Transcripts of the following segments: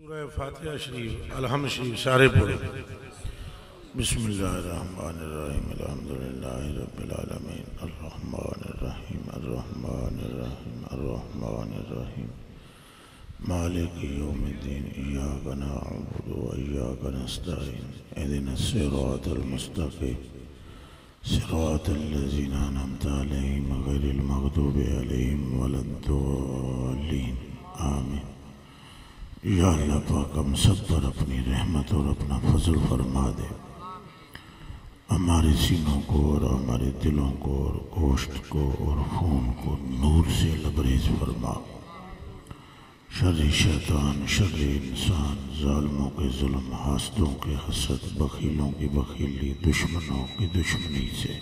सूरह फातिहा शरीफ अलहम्द शरीफ सारे पढ़ो। बिस्मिल्लाहिर्रहमानिर्रहीम अल्हम्दुलिल्लाहि रब्बिल आलमीन अर्रहमानिर्रहीम अर्रहमानिर्रहीम अर्रहमानिर्रहीम मालिकि यौमिद्दीन इय्याका नअबुदु व इय्याका नस्तईन इहदिनस सिरातल मुस्तक़ीम सिरातल लज़ीना अनअमता अलैहिम गैरिल मग़दूबि अलैहिम वलद्दॉलीन आमीन। या अल्लाह पाक हम सब पर अपनी रहमत और अपना फजल फरमा दे। हमारे सीनों को और हमारे दिलों को और गोश्त को और खून को नूर से लबरेज फरमा। शर्र शैतान, शर्र इंसान, जालिमों के जुल्म, हासदों के हसद, बखीलों की बखीली, दुश्मनों की दुश्मनी से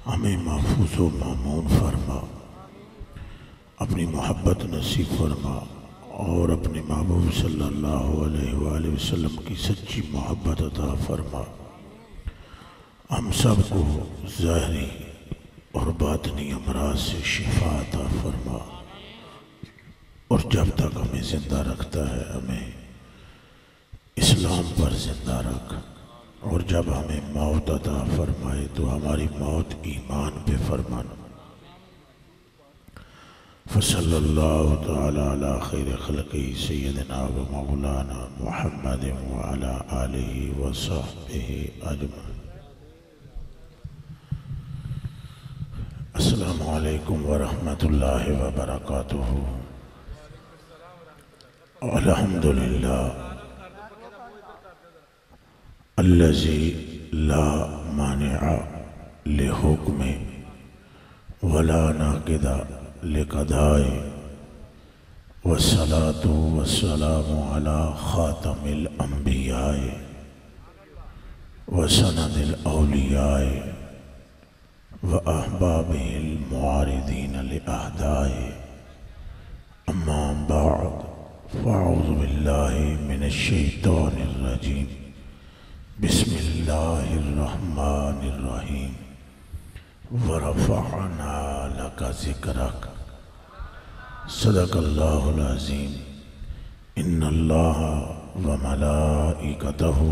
हमें महफूज व मामून फरमा। अपनी मोहब्बत नसीब फरमा और अपने महबूब सल्लल्लाहु अलैहि वसल्लम की सच्ची मोहब्बत अता फरमा। हम सब को ज़ाहिरी और बातनी अमराज से शिफा अता फरमा और जब तक हमें ज़िंदा रखता है हमें इस्लाम पर ज़िंदा रख, और जब हमें मौत अता फरमाए तो हमारी मौत ईमान पे फरमाना। फसल्लल्लाहु तआला अला खैर खल्क़िही सय्यदिना व मौलाना मुहम्मद व अला आलिहि व सहबिहि अजमईन। अस्सलामु अलैकुम व रहमतुल्लाहि व बरकातुहू। अल्हम्दुलिल्लाह अल्लज़ी ला मानिअ लिहुक्मिही वला नाक़िदा लिक़दाए वस्सलातु वस्सलामु अला ख़ातमिल अंबियाए व सनदिल औलियाए व अहबाबिल मुआरिदीन लिअहदाए। अम्मा बअद फ़अऊज़ु बिल्लाहि मिनश शैतानिर रजीम। बिस्मिल्लाहिर रहमानिर रहीम। व रफ़अना लका ज़िक्रक। सदक़ल्लाहुल अज़ीम। इन्नल्लाह व मलाइकतहु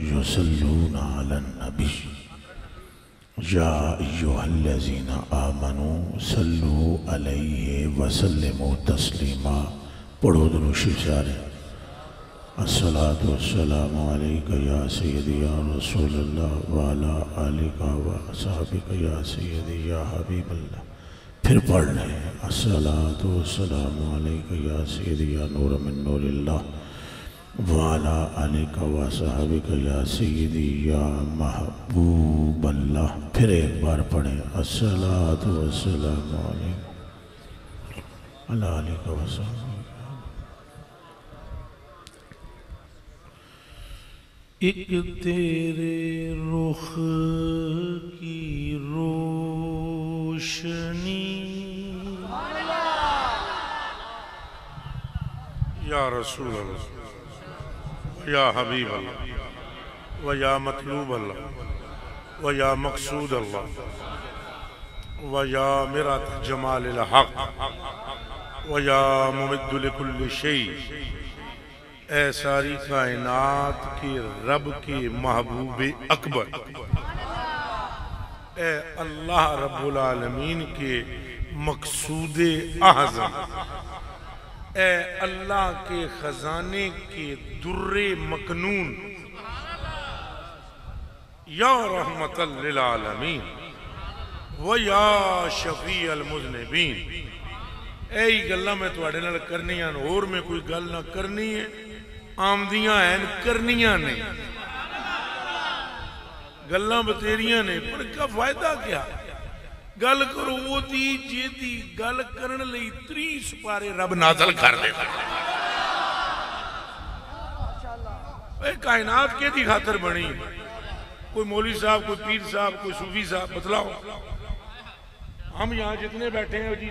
युसल्लूना अलन नबी या अय्युहल्लज़ीना आमनू सल्लू अलैहि व सल्लिमू तस्लीमा। पढ़ो दुरूद शरीफ सारे। अस्सलातु वस्सलामु अलैका या सय्यदी या रसूलल्लाह व अला आलिका व असहाबिका या सय्यदी या हबीबल्लाह। फिर पढ़ लें। अस्सलातु वस्सलामु अलैका या सय्यदी या नूर मिन नूरिल्लाह व अला आलिका व असहाबिका या सय्यदी या महबूबल्लाह। फिर एक बार पढ़ें। अस्सलातु वस्सलामु अलैका अला आलिका व असहाबिका। एक तेरे रुख की रोशनी या रसूल अल्लाह या हबीब अल्लाह व या मतलूब अल्लाह व या मकसूद अल्लाह व या मिरात जमालिल हक व या मुमिद्दु लिकुल्लि शै। ए सारी कायनात के रब के महबूब अकबर, ए अल्लाह रब्बुल आलमीन के मकसूद आज़म, ए अल्लाह के खजाने के दुर्रे मकनून, या रहमतल लिल आलमीन व या शफी अल मुज़निबीन। यही गल्लां मैं तुहाडे नाल करनियां, होर मैं कोई गल ना करनी है। आमदियां हैं करनियां ने, गल्लां बतेरियां ने, पर इसका फायदा क्या? गल करो वो दी जेदी गल करन लई 30 सुपारे रब नाज़िल कर देता। कायनात के दी खातर बनी? कोई मौलवी साहब, कोई पीर साहब, कोई सूफी साहब बतलाओ। हम यहाँ जितने बैठे हैं जी,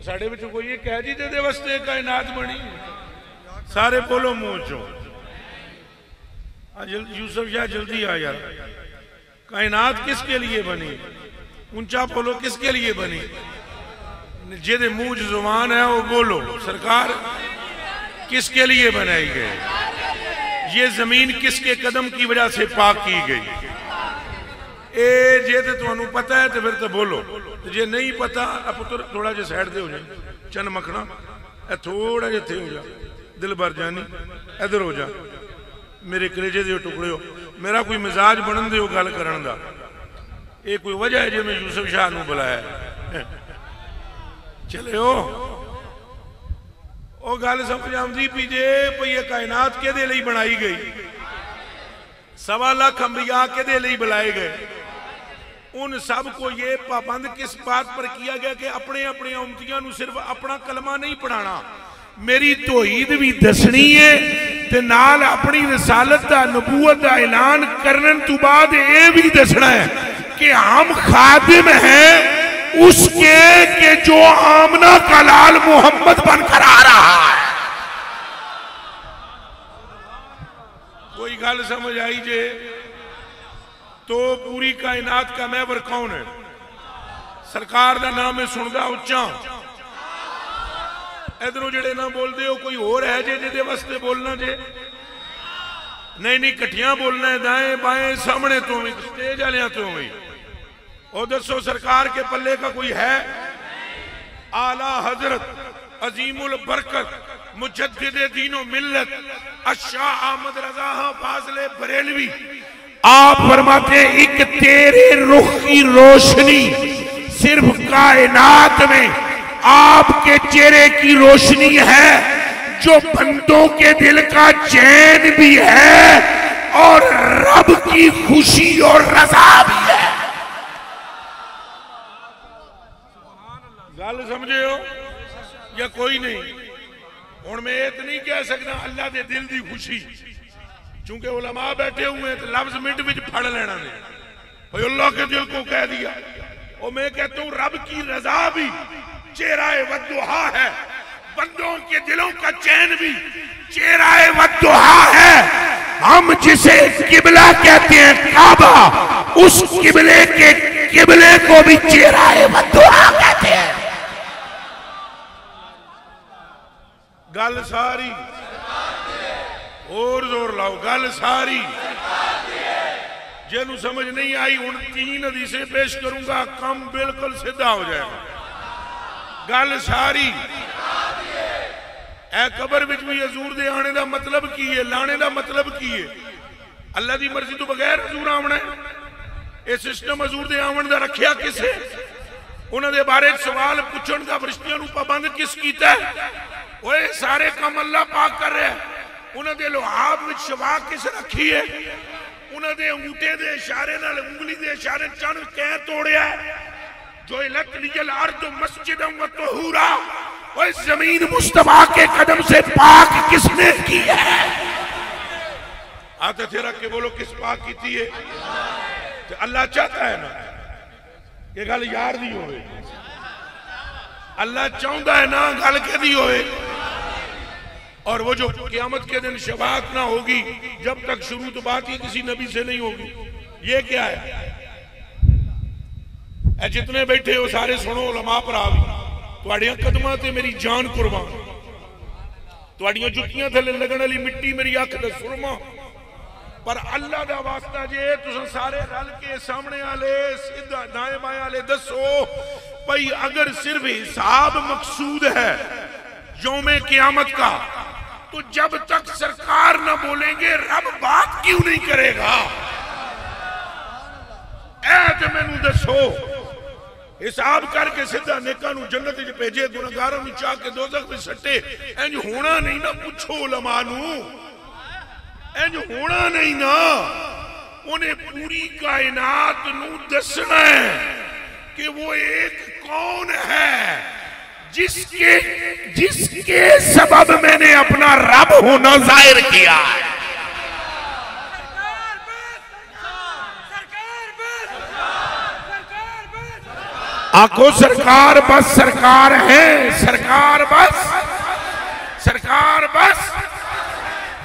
साढ़े विच कोई ये कह जी दे वास्ते कायनात बनी? सारे बोलो मुंह चो। यूसुफ शाह जल्दी आ यार। कायनात किसके लिए बनी? ऊंचा बोलो किसके लिए बनी? जेदे मुंह जुबान है वो बोलो। सरकार किसके लिए बनाई गई? ये जमीन किसके कदम की वजह से पाक की गई? ए जे तो तुहानू पता है तो फिर तो बोलो, जे नहीं पता पुत्र थोड़ा जिहा साइड दे हो जाए, चन मखना ए थोड़ा जिहा इत्थे हो जा, दिल भर जानी इधर हो जा, मेरे कलेजे दे टुकड़े हो, मेरा कोई मिजाज बनन दे गल करन दा। ये कोई वजह है जे मैं यूसुफ शाह नू बुलाया? चले ओ गल समझ आती भी जे भई ये कायनात किहदे लई बनाई गई? 1.25 लाख अंबिया किहदे लई बुलाए गए? उन सब को ये पाबंद किस बात पर किया गया कि अपने अपने उम्मतियों नू सिर्फ अपना कलमा नहीं पढ़ाना, मेरी तौहीद भी दसनी है ते नाल अपनी रिसालत दा नबूवत दा ऐलान करने तो बाद ये भी दसना है कि हम खादिम हैं उसके के जो आमना का लाल मोहम्मद बनकर आ रहा है। कोई गल समझ आई जे? तो पूरी कायनात का महवर कौन है? सरकार का नाम है सुनदा उच्चा, इधरों जेड़े ना बोलते हो कोई होर है जे जिहदे वास्ते बोलना जे? नहीं नहीं, कट्ठियां बोलना है, दाएं बाएं सामने तो भी स्टेज वालियां तो भी। और दसो सरकार के पल्ले का कोई है? आला हजरत अजीमुल बरकत मुजद्दिद दीनो मिल्लत अशाह अहमद रजा फाजले बरेलवी आप फरमाते एक तेरे रुख की रोशनी, सिर्फ कायनात में आपके चेहरे की रोशनी है जो बंदों के दिल का चैन भी है और रब की खुशी और रजा भी है। गल समझे हो या कोई नहीं? हुण मैं ये तो नहीं कह सकता अल्लाह के दिल की खुशी, चूंकि उलमा बैठे हुए हैं तो लफ्ज मिनट में फड़ लेना ने, अल्लाह के दिल को कह दिया। और मैं कहता हूं रब की रजा भी चेहरा वद्दुहा है, बंदों के दिलों का चैन भी चेहरा वद्दुहा है। हम जिसे किबला कहते हैं काबा, उस किबले के किबले को भी चेहरा वद्दुहा कहते हैं। गल सारी और जोर लाओ, गल सारी। जिन्होंने समझ नहीं आई हूं 3 हदीसें पेश करूंगा, कम बिल्कुल सीधा हो जाएगा। गल सारी ए कबर विच भी हजूर दे आने का मतलब की है, लाने का मतलब की है? अल्लाह की मर्जी तो बगैर हजूर आना है? यह सिस्टम हजूर दे आवन दा रखिया किसे? उन्होंने बारे सवाल पूछण का फरिश्तियां नूं पाबंद किस कीता है? ओए सारे काम अल्लाह पाक कर रहा है। उन्होंने लुहाब विच शवा किस रखी है? उन्होंने अंगूठे दे इशारे नाल, उंगली दे इशारे चन कै तोड़िया है? जो लतलियल अर्द मस्जिदम व तहूरा, ओए जमीन मुस्तफा के कदम से पाक किसने की है? हाथ थे रख के बोलो किस पाक की थी है? तो अल्लाह चाहता है ना ये गल यार दी होवे, अल्लाह चाहता है ना गल कहदी होवे। और वो जो क़यामत के दिन शफाअत ना होगी जब तक शुरू तो बात ही किसी नबी से नहीं होगी। ये क्या है? जितने बैठे हो सारे सुनो, उलमा भरा भी, तुहाडियां कदमां ते मेरी जान कुर्बान, तुहाडियां जुत्तियां थले लगन वाली मिट्टी मेरी अख दा सुरमा। पर अल्लाह दा वास्ता जे तुसां सारे रल के सामने वाले सीधा दाएं बाएं वाले दसो भाई, अगर सिर्फ हिसाब मकसूद है यौमे क़यामत का, तो जब तक सरकार न बोलेंगे रब बात क्यों नहीं करेगा? ऐ मैनू दसो, हिसाब करके सीधा नेकां नूं जन्नत विच भेजे, गुनहगारां नूं चाह के दोज़ख विच सट्टे, इंज होना नहीं ना। पूछो उलमा नूं, इंज होना नहीं ना। उन्हें पूरी कायनात नूं दसना है कि वो एक कौन है जिसके सबब मैंने अपना रब होना जाहिर किया है। आखो सरकार बस, सरकार है, सरकार बस, सरकार बस।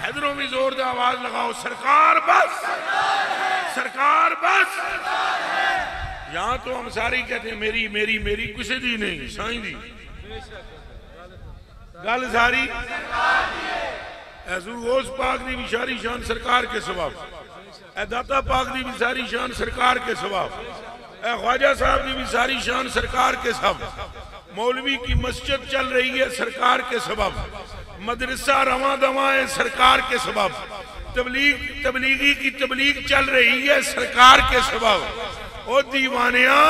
इधरों भी जोरदार आवाज लगाओ, सरकार बस, सरकार बस। यहां तो हम सारे कहते हैं मेरी मेरी मेरी, किसी दी नहीं, साईं दी। गल सारी हजूर गौस पाक दी भी सारी शान सरकार के सवाब, ए दाता पाक दी भी सारी शान सरकार के सवाब, ए ख्वाजा साहब की भी सारी शान सरकार के सब, मौलवी की मस्जिद चल रही है सरकार के सबब, मदरसा रवा दवा है सरकार के सबब, तबलीगी की तबलीग चल रही है सरकार के सबब। और दीवानिया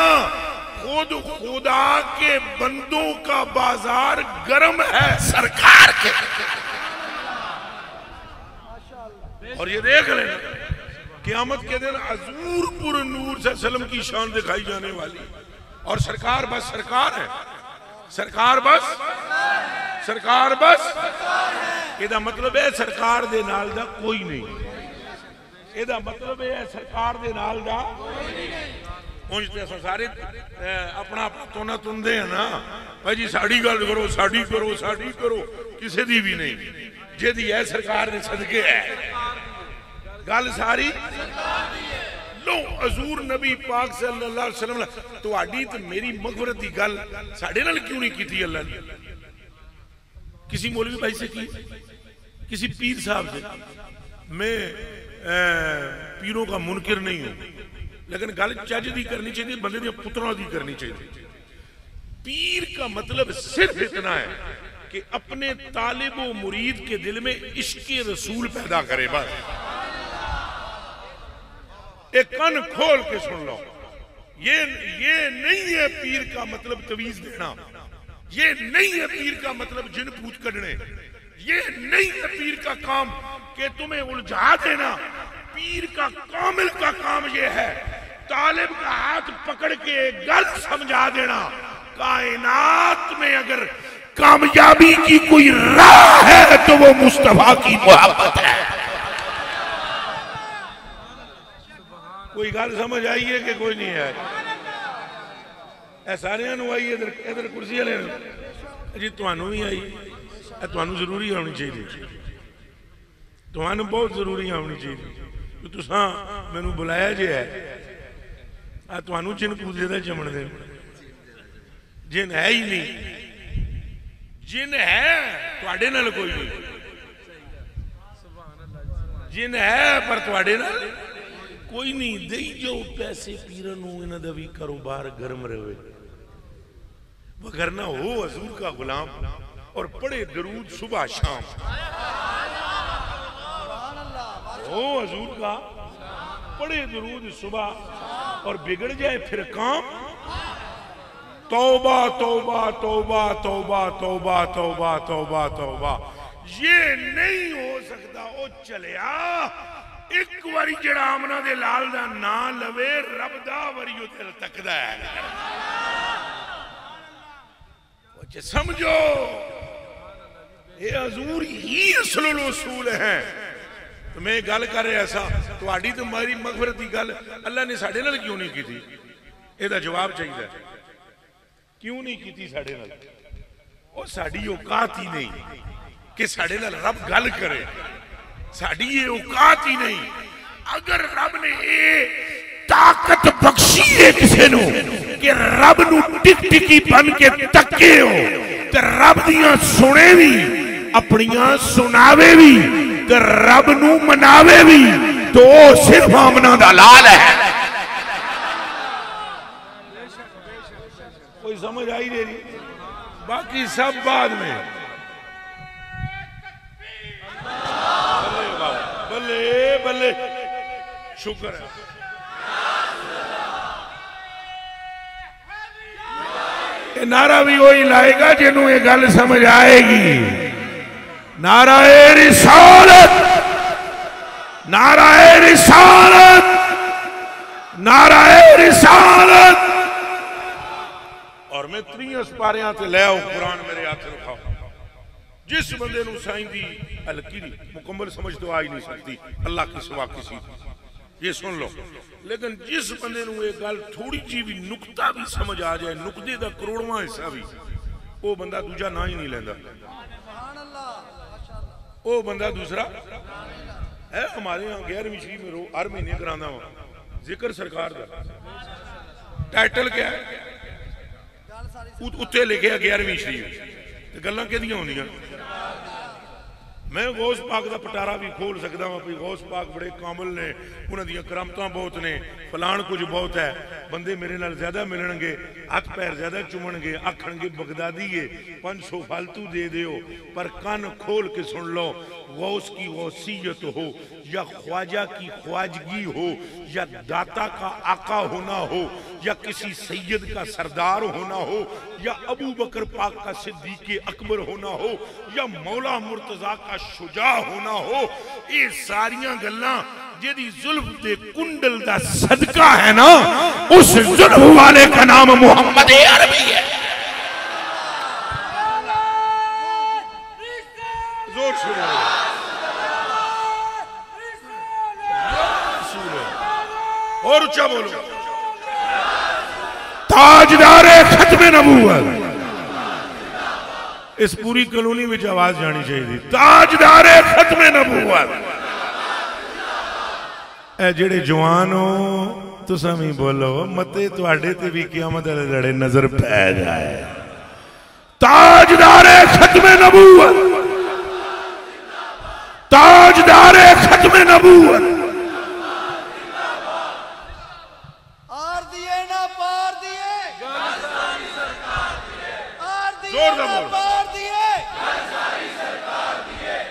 खुद खुदा के बंदों का बाजार गर्म है सरकार के। और ये देख लेना क़यामत के दिन हजूर पुर नूर सल्लम की शान दिखाई जाने वाली, और सरकार बस सरकार है, सरकार बस सरकार बस। ਇਹਦਾ मतलब है सरकार दे नाल दा कोई नहीं, ਇਹਦਾ मतलब है सरकार दे नाल दा उंज ते असां सारे अपना अपना तोना तुंदे हैं ना भाई जी, साड़ी गल करो साड़ी करो साड़ी करो, किसी दी भी नहीं, जिहदी है सरकार दे सदके है गल सारी। लो हजूर नबी पाक सल्लल्लाहु अलैहि वसल्लम तुहाडी ते मेरी मगफरत की गल साडे नाल क्यों नहीं की अल्लाह ने? किसी मौलवी भाई से की, किसी पीर साहब से। मैं पीरों का मुनकिर नहीं हूं, लेकिन गल चज दी करनी चाहिए, बंदे दी पुत्रों दी करनी चाहिए। पीर का मतलब सिर्फ इतना है कि अपने तालिब व मुरीद के दिल में इश्क रसूल पैदा करे बस। एक कन खोल के सुन लो, ये नहीं है पीर का मतलब तवीज देना, ये नहीं है पीर का मतलब जिन पूत कढ़ने, ये नहीं है पीर का काम कि तुम्हें उलझा देना। पीर का कामिल का काम ये है तालिब का हाथ पकड़ के गल समझा देना। कायनात में अगर कामयाबी की कोई राह है तो वो मुस्तफा की मोहब्बत है। कोई गल समझ आई है कि कोई नहीं है? सारे आई इधर इधर कुर्सी वाले जी, तुहानू भी आई, तुहानू जरूरी आनी चाहिए, तुहानू बहुत जरूरी आनी चाहिए। तुसा मैनू बुलाया जे है, तुहानू जिन पूजे का चमन दे, जिन है ही नहीं, जिन है तुहाडे नाल कोई नहीं, जिन है पर तुहाडे नाल कोई नहीं। दई जाओ पैसे पीरन नूं, इन्हां दा भी कारोबार गर्म रहे, वगरना हो हजूर का गुलाम और पढ़े दरूद सुबह शाम, हो हजूर का पढ़े दरूद सुबह और बिगड़ जाए फिर काम। तौबा तौबा तौबा तौबा तौबा तौबा तौबा तौबा, ये नहीं हो सकता। ओ चलिया एक बारी जड़ा आमना दे लाल दा ना लवे, रब दा वरी ओ दिल तकदा है। समझो ये हजूर ही असलुल उसूल है। तो मैं गल कर रहा सा, तुहाडी तो मेरी मगफरत की गल अल्लाह ने साडे नाल क्यों नहीं की? ਇਹਦਾ जवाब चाहिए, क्यों नहीं की साडे नाल? ਉਹ ਸਾਡੀ औकात ही नहीं कि साडे नाल रब गल करे, साडी ये औकात ही नहीं। अगर रब ने ये ताकत बख्शी है किसी नू कि रब नू टिक टिकी बन के तके हो, ते रब दियां सुने भी अपनियां सुनावे भी ते रब नू मनावे भी, तो सिर्फ आमना दा लाल है। कोई समझ आई दे रही? बाकी सब बाद में। बल्ले बल्ले शुक्र है। नारा भी वही लाएगा जिन्हों ये गल समझ आएगी। नाराए रिसालत, नाराए रिसालत, नाराए रिसालत। और मैं 3 सिपारियां ते ले आओ कुरान मेरे हाथ रखाओ। जिस बंदे नूं साईं दी हल्की मुकम्मल समझ तो आ ही नहीं सकती अल्लाह के सिवा किसी, ये सुन लो। लेकिन जिस बंदे नूं ये गल थोड़ी जी भी नुकता भी समझ आ जाए, नुकते का करोड़वां हिस्सा भी, वो बंदा दूजा ना ही नहीं लेंदा, वो बंदा दूसरा है। हमारे यहाँ 11वीं शरीफ में हर महीने कराना वा जिक्र सरकार का। टाइटल क्या है? उत्ते लिखे 11वीं शरीफ, गल्लां किहदियां होंदियां। मैं गौस पाक का पटारा भी खोल सकता हाँ भी गौस पाक बड़े कामल ने, उन्होंने करामतां बहुत ने, फलान कुछ बहुत है, बंदे मेरे नाल ज्यादा मिलणगे, हथ पैर ज्यादा चुमणगे, आखणगे बगदादी है 500 फालतू दे दियो, पर कान खोल के सुन लो, गौस की गौसियत हो या ख्वाजा की ख्वाजगी हो या दाता का आका होना हो या किसी सैयद का सरदार होना हो या अबू बकर पाक का सिद्दीक़ अकबर होना हो या मौला मुर्तजा का शुजा होना हो, ये सारियां गल्लां जेदी जुल्फ दे कुंडल दा सदका है ना, उस जुल्फ वाले का नाम मोहम्मद अरबी है। जोर सुनो और ऊंचा बोलो। ताजदारे खत्मे नबूवत, इस पूरी कॉलोनी में आवाज जानी चाहिए, ताजदारे खत्मे नबूवत। ए जेड़े जवान हो तुसां भी बोलो, मते तुहाडे ते भी क़यामत वाले लड़े नजर पै जाए। ताजदारे खत्मे नबूवत, ताजदारे खत्मे नबूवत।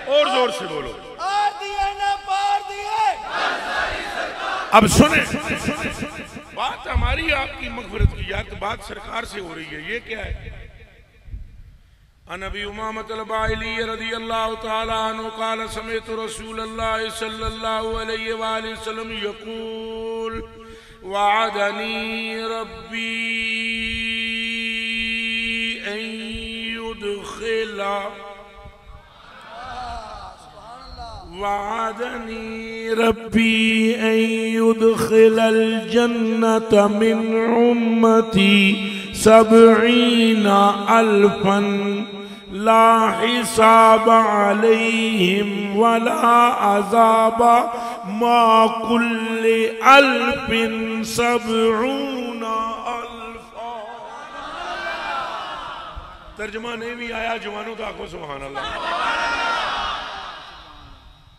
और जोर से बोलो। अब सुने, बात हमारी आपकी मग़फ़िरत की यार, तो बात सरकार से हो रही है। ये क्या है? अनबी उमामत अल-बाहिली रज़ियल्लाहु तआला अन्हु क़ाल समिअतु रसूलल्लाह सल्लल्लाहु अलैहि वसल्लम यक़ूल वअदनी रब्बी अन युदखिला वअदनी रब्बी अन युदखिलल जन्नत मिन उम्मती 70 अल्फन ला हिसाब अलैहिम वला अज़ाब मा कुल्लि अल्फिन 70 अल्फा। तर्जुमा नहीं भी आया, जवानों तो आखो सुभान अल्लाह।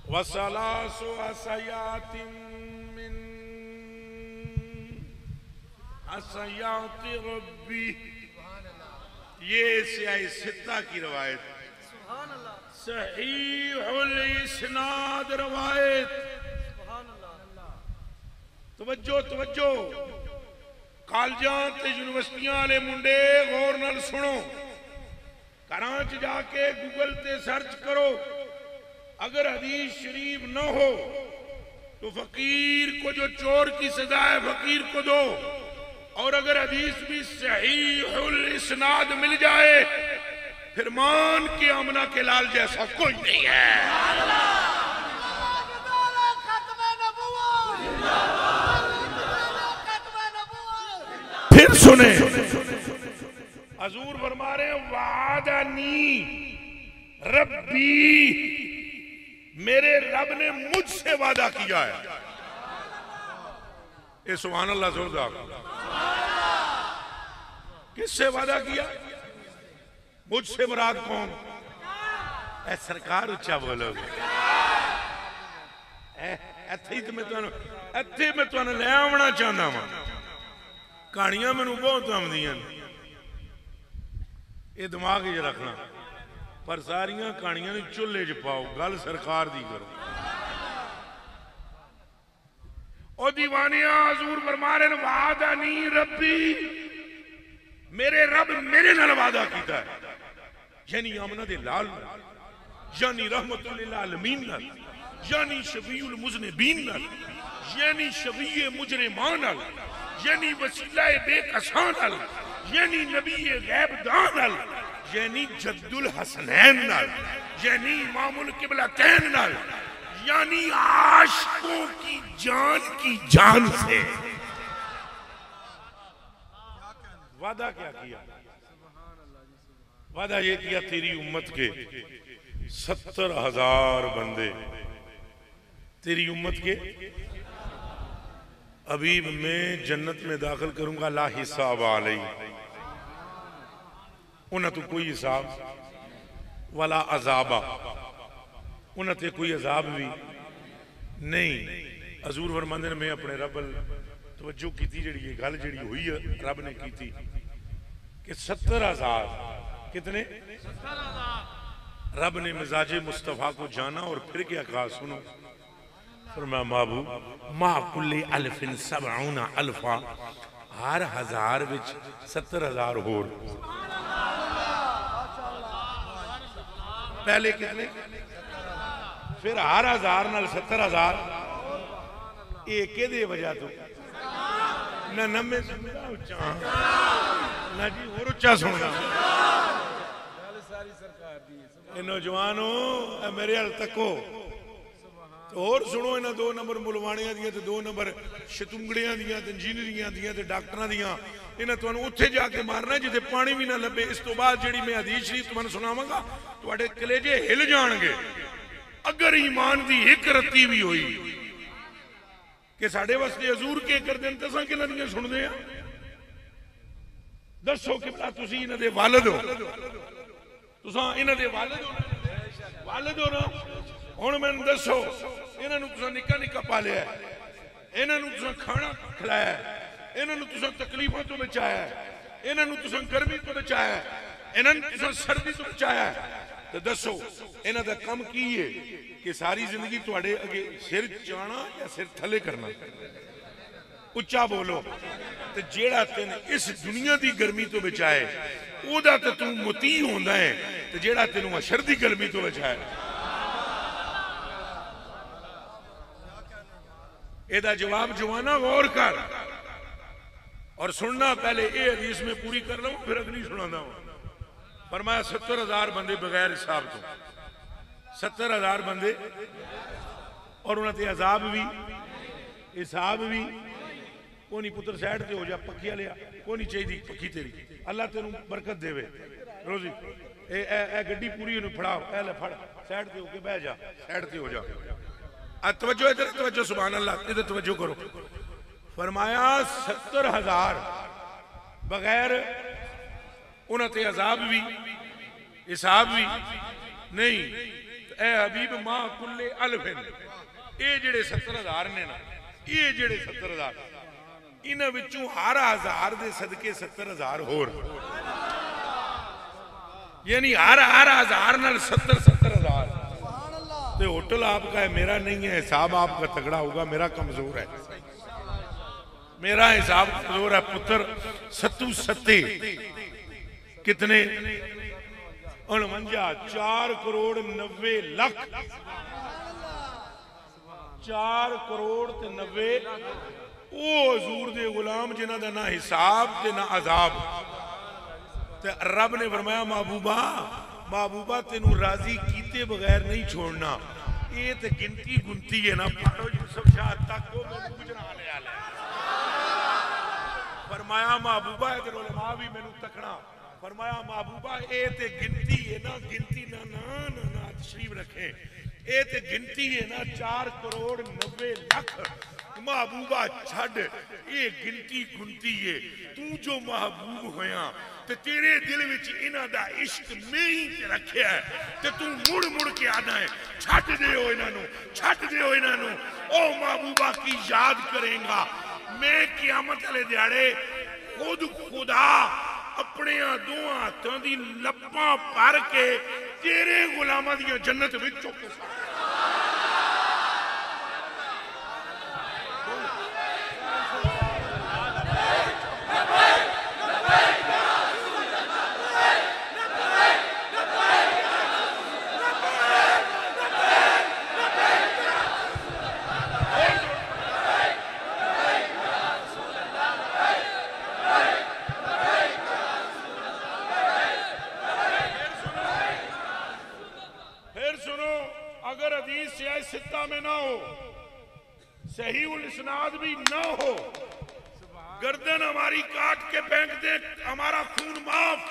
वसलासु असयातिन मिन असयाति रब्बी, ये सियाई सित्ता की रवायत, सहीहुल इस्नाद रवायत। तवज्जो तवज्जो, कॉलेजां ते यूनिवर्सिटियां वाले मुंडे गौर नाल सुनो, घरां च जाके गूगल ते सर्च करो, अगर हदीस शरीफ न हो तो फकीर को जो चोर की सजा है फकीर को दो, और अगर हदीस भी सहीहुल इस्नाद मिल जाए फिर मान के आमना के लाल जैसा कोई नहीं है। फिर सुने, हजूर फरमा रहे वादनी रब्बी, मेरे रब ने मुझसे वादा किया है। ये सुभान अल्लाह जोरदार। किससे वादा किया? मुझसे मुराद कौन? ए सरकार उच्चा बोलोगे। इत्थे मैं तुहानू ले आवना चाहना वा। कहानियां मैनू बहुत आउंदियां, ये दिमाग च रखना, पर सारियां कहानियां नूं चुल्हे च पाओ, गल सरकार दी करो। ओ दीवानिया, हजूर फरमा रहे हैं वादनी रब्बी, मेरे रब मेरे नाल वादा कीता है, यानी आमना दे लाल, यानी रहमतुल लिल आलमीन नाल, यानी शफीउल मुज़निबीन नाल, यानी शफीए मुजरिमान नाल, यानी वसीला बेकसां नाल, यानी नबी गैबदान नाल, यानी जद्दुल हसनैन नाल, यानी इमामुल किबलतैन नाल, यानी आशिकों की जान से। वादा क्या किया? वादा ये किया तेरी उम्मत के 70,000 बंदे, तेरी उम्मत के अभी मैं जन्नत में दाखिल करूंगा ला हिसाब अलैहि, उन्हें तो कोई हिसाब वाला अजाबा, उन्हें कोई अजाब भी नहीं। हजूर फरमांदे ने मैं अपने रब तवज्जो की जी गल जी हुई है रब ने की कि 70,000 कितने रब ने मिजाजे मुस्तफा को जाना और फिर क्या कहा सुनो, फरमाया महबूब मा कुल्ले अल्फिन सबऊना अल्फा, हर हजार विच 70,000 होर। पहले कितने, फिर हर हजार नाल 70,000। एक के वजह तो ना मैं सुनता उच्चा ना जी और उच्चा सुनना। नौजवानों मेरे हल तको तो और सुनो, इन्होंने 2 नंबर मुलवाणिया दियां ते 2 नंबर शतुंगड़ियां दियां ते इंजीनियरिंगां दियां ते डॉक्टरां दियां, इन्हें तुहानू उत्थे जाके मारना जिथे पानी भी ना लभे। इस तो बाद जिहड़ी मैं हदीस शरीफ तुहानू सुनावांगा तुहाडे कलेजे हिल जाणगे। अगर ईमान दी एक रत्ती भी होई कि साडे वास्ते हजूर के कर देन तसां किन्हां दियां सुणदे आ। दसो किबला तुसीं इन्हां दे वालिद हो, तुसां इन्हां दे वालिद हो ना। हुण मैनूं दसो, इन्हां नूं तुसां निक्का निक्का पालिया, इन्हां नूं तुसां खाना खिलाया, इन्हां नूं तुसां तकलीफां तो बचाया, इन्हां नूं तुसां गर्मी तो बचाया, इन्हां नूं तुसां सर्दी तो बचाया। तो दसो इन्हां दा काम की है कि सारी जिंदगी तुहाडे अगे सिर चाणा या सिर थले करना। उच्चा बोलो। ते जेड़ा तेन इस दुनिया दी गर्मी तो बचाए ओदा ते तू मुती होंदा है, ते जेड़ा तेनू अशर दी गर्मी तो बचाए एदा जवाब जवाना गौर कर और सुनना। पहले ये हदीस में पूरी कर लूं फिर अगली सुनाना हूं। फरमाया 70,000 बंदे बगैर हिसाब तो, 70,000 बंदे और उन्होंने अजाब भी हिसाब भी को नहीं। पुत्र साइड से हो जा, पखी लिया को नहीं चाहिए पखी तेरी, अल्लाह तेन बरकत देवे रोजी। ए गड्डी पूरी फड़ाओ, ए ले फड़, साइड से होके बह जा, साइड से हो जा। तवज्जो इधर, तवज्जो सुभान अल्लाह, इधर तवज्जो करो। फरमाया 70,000 बगैर उन्हें अजाब भी हिसाब भी नहीं। ए हबीब मां कुल्ले अल्फिन, ये जेड़े 70,000 ने ना, ये जेड़े 70,000 इन्हां विचों हर हजार दे सदके 70,000 होर, यानी हर हजार नाल 70,000। तो होटल आपका है, मेरा नहीं है। हिसाब आपका तगड़ा होगा, मेरा कमजोर है, मेरा हिसाब कमजोर है। पुत्र 7 सत्ते कितने 49, 4 करोड़ 90 लाख, 4 करोड़ 90 वो हजूर दे गुलाम जिन्हां दा ना हिसाब ते ना अजाब। ते रब ने फरमाया महबूबा महबूबा तेनू राजी कीते बगैर नहीं छोड़ना। ये ते गिनती गुनती है ना, फाड़ो यूसुफ शाह तक को मैनू गुजरा लिया। फरमाया महबूबा इधर उलमा भी मैनू तकना। फरमाया महबूबा ये ते गिनती है ना, गिनती ना ना ना ना तशरीफ रखे, ये ते गिनती है ना 4 करोड़ 90 लाख। महबूबा छड़ ये गिनती गुनती है, तू जो महबूब होया ते तेरे दिल विच इन्हां दा इश्क मैं ही रखिया है, ते तू मुड़ मुड़ के आना है छड़ दे हो इन्हां नूं, छड़ दे हो इन्हां नूं। ओ महबूबा की याद करेगा मैं कियामत वाले दिहाड़े खुद खुदा अपने 2 हाथों दी लप्पां भर के तेरे गुलामां दी जन्नत विच चुक के सित्ता में ना हो, सही उल इस्नाद भी ना हो, गर्दन हमारी काट के फेंक दे, हमारा खून माफ।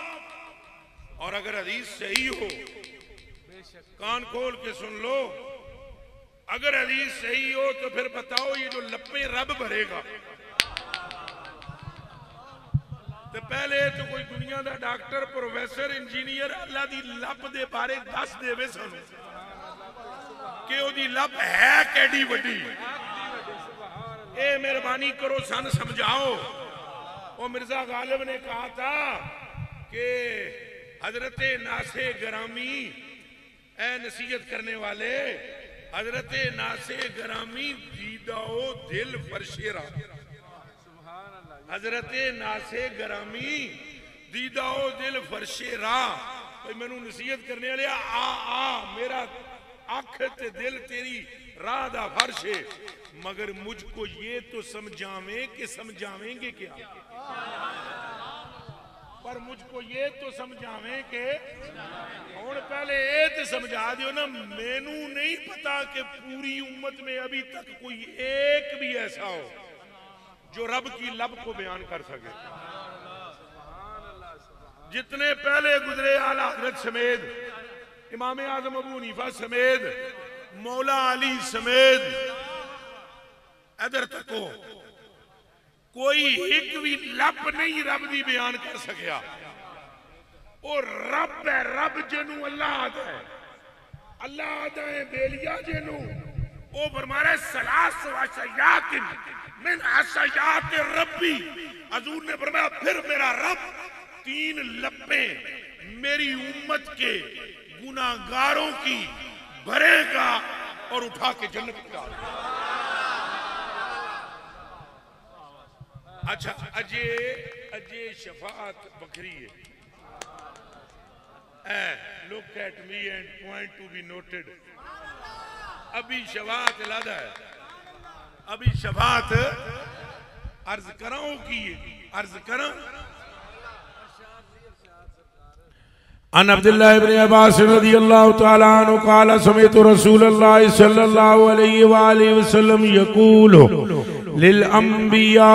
और अगर हदीस सही हो, कान खोल के सुन लो, अगर हदीस सही हो तो फिर बताओ ये जो लप्पे रब भरेगा, ते पहले तो कोई दुनिया का डॉक्टर प्रोफेसर इंजीनियर अल्लाह की लप के बारे दस देवे सानू कि ओदी लप है कैडी वड्डी। ए मेहरबानी करो सन समझाओ। वो मिर्जा गालिब ने कहा था कि हजरत नासे गरामी, ए नसीहत करने वाले, हजरत नासे गरामी दीदाओ दिल फरशेरा, हजरत नासे गरामी दीदाओ दिल फरशेरा। मैनू नसीहत करने वाले आ मेरा अख ते दिल तेरी राह दा फर्श है, मगर मुझको ये तो समझावें कि समझावेंगे क्या, पर मुझको ये तो समझावें कि और पहले ये तो समझा दियो ना। मैनू नहीं पता कि पूरी उम्मत में अभी तक कोई एक भी ऐसा हो जो रब की लब को बयान कर सके। जितने पहले गुजरे आला हजरत समेत, इमाम आजम अबू हनीफा समेत, मौला अली समेत, इधर तक हो कोई एक भी लब नहीं रब दी बयान कर सकिया। और रब है, रब जिन्नू अल्लाह आदा है, अल्लाह आदा है बेलिया जिन्नू ओ फरमा रहे सलास वशयातिन मिन असयात रब्बी। हजूर ने फरमाया फिर मेरा रब 3 लप्पे मेरी उम्मत के गुनाहगारों की भरेगा और उठा के जन्नत में डालेगा। अच्छा अजय शफात बकरी है। Look at me and point to be noted. अभी शफात लादा है, अभी शफात अर्ज कराओ की अर्ज करा। अन अब्दुल्लाह इब्न अब्बास रज़ियल्लाहु तआला अन्हु क़ाल समिअतु रसूलल्लाह सल्लल्लाहु अलैहि व आलिहि वसल्लम यक़ूलु लिल अंबिया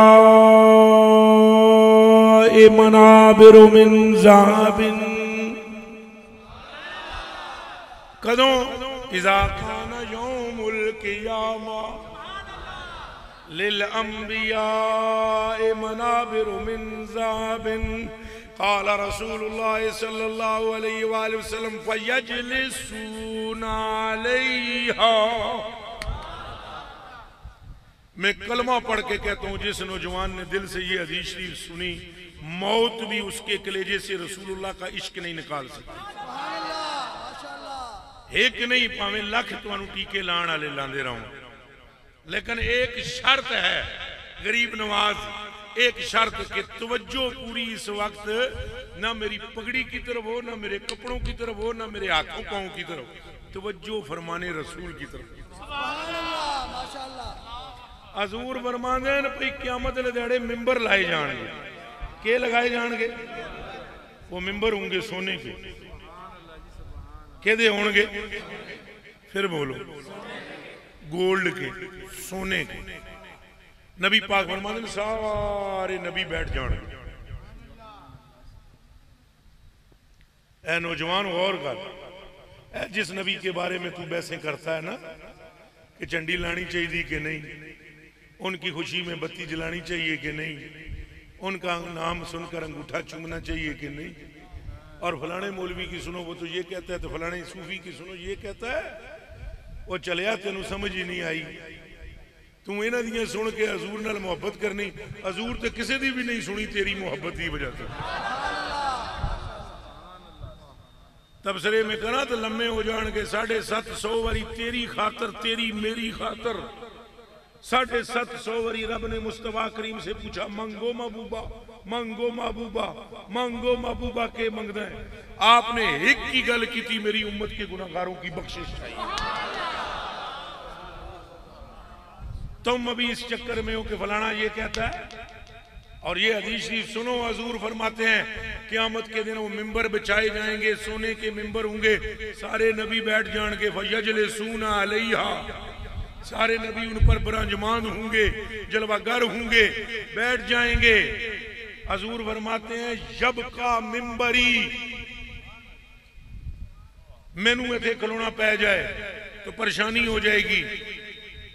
मनाबिरु मिन ज़हाबिन। कदों इज़ा काना यौमुल क़ियामा लिल अंबिया मनाबिरु मिन ज़हाबिन। क़ाल रसूलुल्लाह सल्लल्लाहु अलैहि वसल्लम फयजलिसूना अलैहा। मैं कलमा पढ़ के कहता हूँ, जिस नौजवान ने दिल से ये हदीस शरीफ सुनी, मौत भी उसके कलेजे से रसूलुल्लाह का इश्क नहीं निकाल सकती। एक नहीं भावें लख तुहानू टीके लाण वाले लांदे रहूं, लेकिन एक शर्त है गरीब नवाज, एक शर्त कि तवज्जो पूरी इस वक्त ना मेरी पगड़ी की तरफ हो, ना मेरे कपड़ों की तरफ हो, ना मेरे हाथों पांव की तरफ, तवज्जो फरमाने रसूल की तरफ। हजूर फरमांदे ने भई क़यामत दे दिहाड़े मिंबर लाए जाएंगे। के लगाए जाएंगे? वो मिंबर होंगे सोने के। केदे होंगे? फिर बोलो। गोल्ड के, सोने के। नबी पाक फरमाते सारे नबी बैठ जाएंगे। ऐ नौजवान गौर कर, जिस नबी के बारे में तू बहसें करता है ना कि झंडी लानी चाहिए कि नहीं, उनकी खुशी में बत्ती जलानी चाहिए कि नहीं, उनका नाम सुनकर अंगूठा चूमना चाहिए कि नहीं, और फलाने मौलवी की सुनो वो तो ये कहता है, तो फलाने सूफी की सुनो ये कहता है, वो चलिया तेनू समझ ही नहीं आई। तू इन्हां दियां सुन के हजूर नाल मुहब्बत करनी, हजूर तो किसी दी भी नहीं सुनी तेरी मुहब्बत की वजह से। तबसरे में करा तो लम्बे हो जाएंगे। 750 वारी तेरी खातर, तेरी मेरी खातर 750 वारी रब ने मुस्तफा करीम से पूछा मंगो महबूबा, मंगो महबूबा, मंगो महबूबा के मंगदा है। आपने एक की गल की थी, मेरी उम्मत के गुनाहगारों की बख्शिश चाहिए। तुम अभी इस चक्कर में हो कि फलाना ये कहता है। और ये हदीस शरीफ सुनो, हजूर फरमाते हैं क़यामत के दिन वो मिंबर बिछाए जाएंगे, सोने के मिंबर होंगे, सारे नबी बैठ जाएंगे। फयजलिसूना अलैहा, सारे नबी उन पर बिराजमान होंगे, जलवागर होंगे, बैठ जाएंगे। हजूर फरमाते हैं जब का मिंबरी, मैनू इथे खलोना पै जाए तो परेशानी हो जाएगी।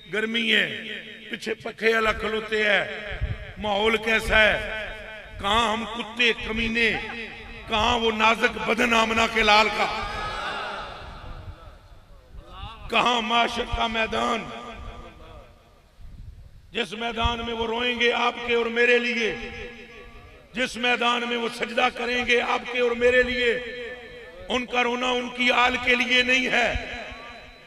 गर्मी है, पीछे पखे वाला खलोते है, माहौल कैसा है, कहां हम कुत्ते कमीने, कहां वो नाजुक बदन आमना के लाल का, कहां माशर का मैदान जिस मैदान में वो रोएंगे आपके और मेरे लिए, जिस मैदान में वो सजदा करेंगे आपके और मेरे लिए। उनका रोना उनकी आल के लिए नहीं है,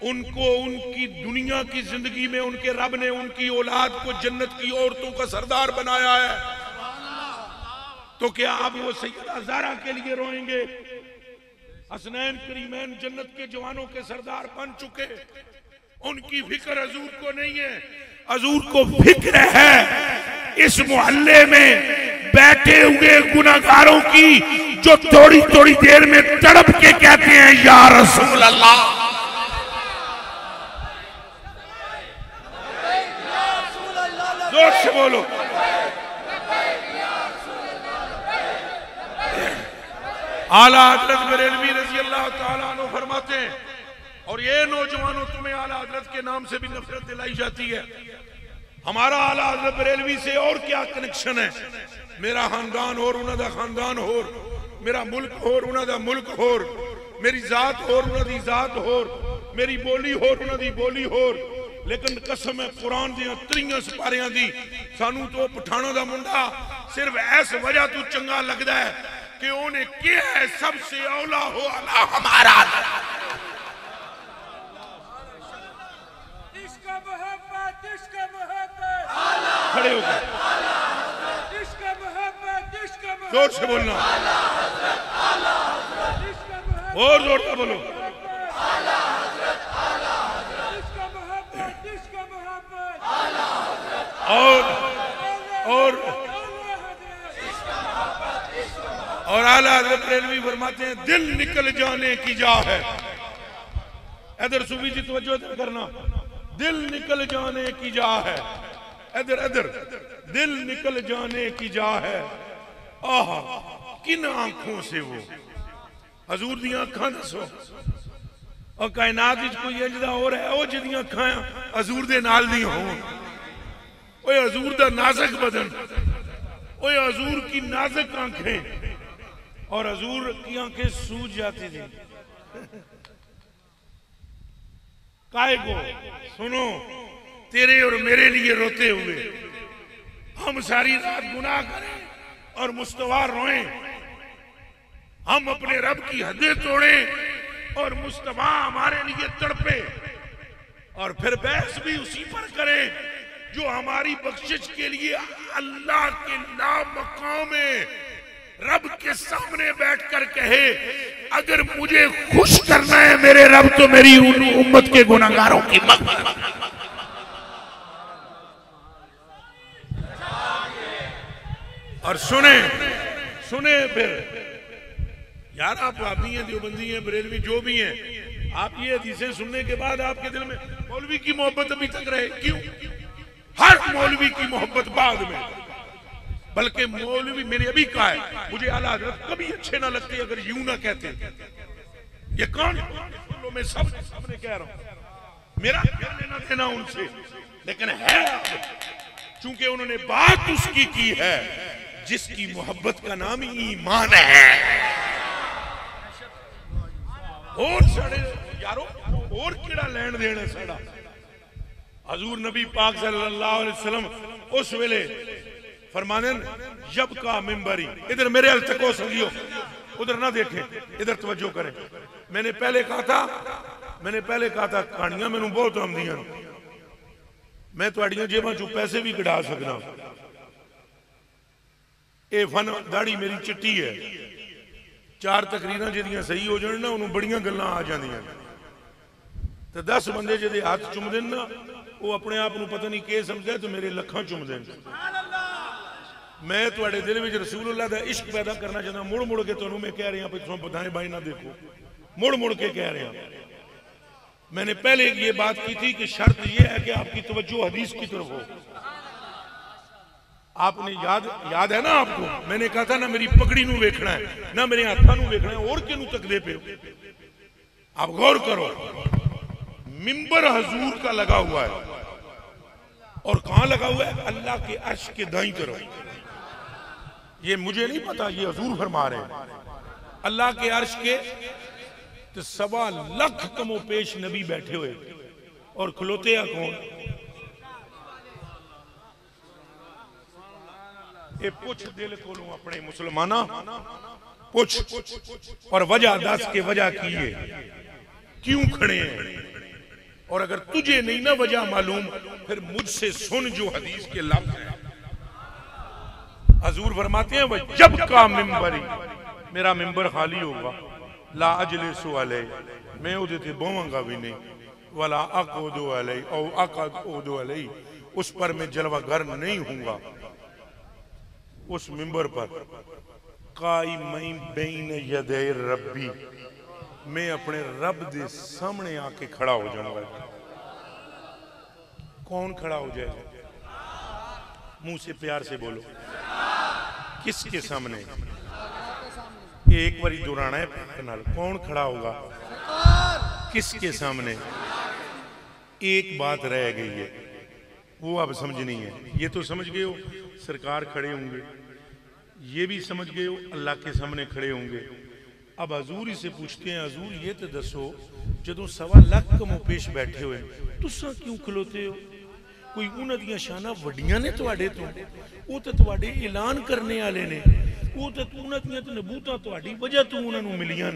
उनको उनकी दुनिया की जिंदगी में उनके रब ने उनकी औलाद को जन्नत की औरतों का सरदार बनाया है। तो क्या आप वो सैयदा ज़हरा के लिए रोएंगे? हसनैन करीमैन जन्नत के जवानों के सरदार बन चुके, उनकी फिक्र हजूर को नहीं है। हजूर को फिक्र है इस मोहल्ले में बैठे हुए गुनाहगारों की, जो थोड़ी थोड़ी देर में तड़प के कहते हैं या रसूल अल्लाह। जोर से बोलो। आला हजरत बरेलवी रजी अल्लाह ताला अन्हु फरमाते हैं, और ये नौजवानों तुम्हें आला हजरत के नाम से भी नफरत दिलाई जाती है। हमारा आला हजरत बरेलवी से और क्या कनेक्शन है? मेरा खानदान होर, उन्होंने खानदान होर, मेरा मुल्क होर, उन्होंने मुल्क होर, मेरी जात होर, उन्होंने जात होर, मेरी बोली होर, उन्होंने बोली होर। लेकिन कसम है कुरान दियां 3 सिपारियां दी, सानू तो पठानों दा मुंडा सिर्फ ऐस वजह तू चंगा लगदा है कि उन्हें क्या है सबसे औला हो अला हमारा। खड़े हो गए, जोर से बोलना, और जोर से बोलो। और आला हज़रत बरेलवी फरमाते हैं दिल निकल जाने की जा है। इधर सूफी जी तवज्जो करना, दिल निकल जाने की जा है। इधर इधर दिल निकल जाने की जा है। आह किन आंखों से वो हजूर दी अखां दसो, और कायनात विच कोई इंजदा हो रहा है वो जिदियां अखां हजूर दे नाल दी होण। ओए हजूर दा नाजुक बदन, ओए हजूर की नाजुक आंखें, और हजूर की आंखें सूज जाती थी। काय को सुनो, तेरे और मेरे लिए रोते हुए हम सारी रात गुनाह करें और मुस्तवा रोएं, हम अपने रब की हदें तोड़ें और मुस्तवा हमारे लिए तड़पे, और फिर बहस भी उसी पर करें जो हमारी बख्शिश के लिए अल्लाह के नाम मकाम में रब के सामने बैठकर कहे अगर मुझे खुश करना है मेरे रब तो मेरी उम्मत के गुनाहगारों की मग़फ़िरत। और सुने सुने फिर यार, आप वाबी हैं, देवबंदी हैं, बरेलवी जो भी हैं, आप ये हदीसें सुनने के बाद आपके दिल में मौलवी की मोहब्बत अभी तक रहे? क्यों? हर मौलवी की मोहब्बत बाद में, बल्कि मौलवी मैंने अभी कहा है मुझे आला हज़रत कभी अच्छे ना लगते अगर यूं ना कहते। ये कौन मैं सब सामने कह रहा हूं, मेरा क्या लेना देना उनसे, लेकिन है चूंकि उन्होंने बात उसकी की है जिसकी मोहब्बत का नाम ईमान है। और साढ़े यारो और केड़ा लैन देन है साड़ा? हजूर नबी पाक सल्लल्लाहु अलैहि वसल्लम उस वेले फरमाने जब का मिंबरी, इधर मेरे हल तको सलियो, उधर ना देखे, इधर तवज्जो करें। मैंने पहले कहा था कहानियां मैनू बहुत आंदियां, मैं तुहाडियां जेबां चों पैसे भी कढा सकदा। ये फन दाढ़ी मेरी चिट्टी है, 4 तकरीरां जिहदियां सही हो जाण ना उन्होंने बड़ियां गल्लां आ जांदियां, ते 10 बंदे जिहदे हाथ चुमदे ना वो अपने आप को पता नहीं के समझदा तो मेरे लखां चुमदे। मैं तुहाडे दिल विच रसूलुल्लाह दा इश्क पैदा करना चाहता। मुड़ मुड़ के तुहानूं मैं कह रहा भाई तुम बधाएं भाई ना देखो, मुड़ मुड़ के कह रहा। मैंने पहले ये बात की थी कि शर्त यह है कि आपकी तवज्जो हदीस की तरफ हो। आपने याद है ना आपको, मैंने कहा था ना मेरी पगड़ी नू देखना है ना मेरे हाथों नू देखना है, और किनू तकदे पे। आप गौर करो, मिंबर हजूर का लगा हुआ है, और कहां लगा हुआ है? अल्लाह के अर्श के दाईं तरफ। ये मुझे नहीं पता, ये हुजूर फरमा रहे हैं। अल्लाह के अर्श के तो 1.25 लाख कमो पेश नबी बैठे हुए और खलोते हैं कौन? ये पुछ दिल को अपने मुसलमाना पुछ और वजह दस के वजह की है, क्यों खड़े हैं। और अगर तुझे नहीं ना वजह मालूम फिर मुझसे सुन जो हदीस के लफ्ज हैं। हजूर फरमाते हैं वह जब का मिंबरी, मेरा मिंबर खाली होगा, ला अजलिसु अलैहि, मैं उहदे ते बोवांगा भी नहीं, वला अक़उदु अलैहि औ अक़उदु अलैहि, उस पर मैं जलवागर नहीं हूंगा। उस मिंबर पर काइमैन बैन यदै रब्बी, मैं अपने रब दे सामने आके खड़ा हो जाऊंगा। कौन खड़ा हो जाएगा? मुंह से प्यार से बोलो, किसके सामने? एक बारी दोहराना है नाल, कौन खड़ा होगा? किसके सामने? एक बात रह गई है, वो अब समझनी है। ये तो समझ गए हो सरकार खड़े होंगे, ये भी समझ गए हो अल्लाह के सामने खड़े होंगे। अब हजूर ही से पूछते हैं, हजूर ये तो दसो जो 1.25 लाख कमो पेश बैठे हुए तुसा क्यों खलोते हो? कोई उन्हां दियां शाना वड्डियां ने तुहाडे तो, वो तो तुहाडे ऐलान करने वाले ने, वो तो उन्हां दियां ते नबूतां तुहाडी वजह तो उन्हां नूं मिलियां।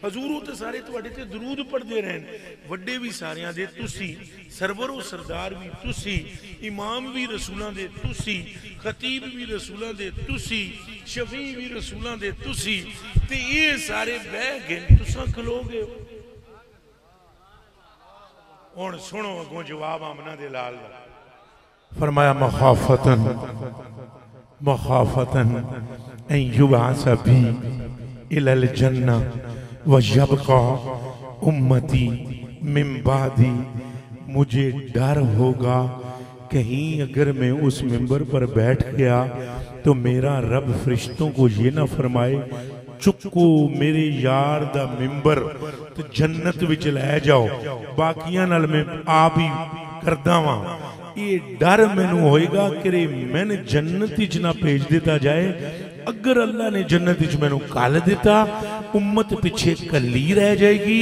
हजूर वो तो सारे तुहाडे ते दरूद पढ़दे रहन, वड्डे भी सारियां दे तुसी, सरवर व सरदार भी तुसी, इमाम भी रसूलां दे तुसी, खतीब भी रसूलां दे तुसी, शफी भी रसूलां दे तुसी, ते ये सारे बह गए तुसां खलोगे। हुण सुनो अगों जवाब आमना दे लाल दा। फरमाया मखाफतन मखाफतन ऐ युबास भी इलल जन्ना व यबका उम्मती मिन बादी, मुझे डर होगा कहीं अगर मैं उस मिंबर पर बैठ गया तो मेरा रब फरिश्तों को ये ना फरमाए चुको मेरे यार दा मिंबर तो जन्नत विच लै जाओ, बाकियां नाल मैं आप ही करदा वां। ये डर मैनू होएगा कि मैंने जन्नत च ना भेज दिता जाए। अगर अल्लाह ने जन्नत च मैनू कल दिता, उम्मत पिछे कली रह जाएगी।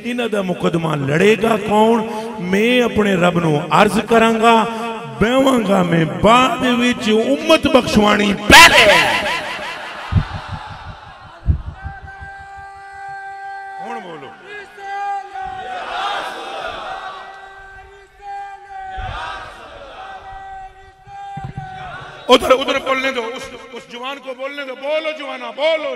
इन्हां दा मुकदमा लड़ेगा कौन? मैं अपने रब नू अर्ज करांगा, बहवांगा मैं बाद विच, उम्मत बख्शवाणी पहले। हुण बोलो उधर उधर बोलने दो, उस जवान को बोलने दो। बोलो जवाना बोलो।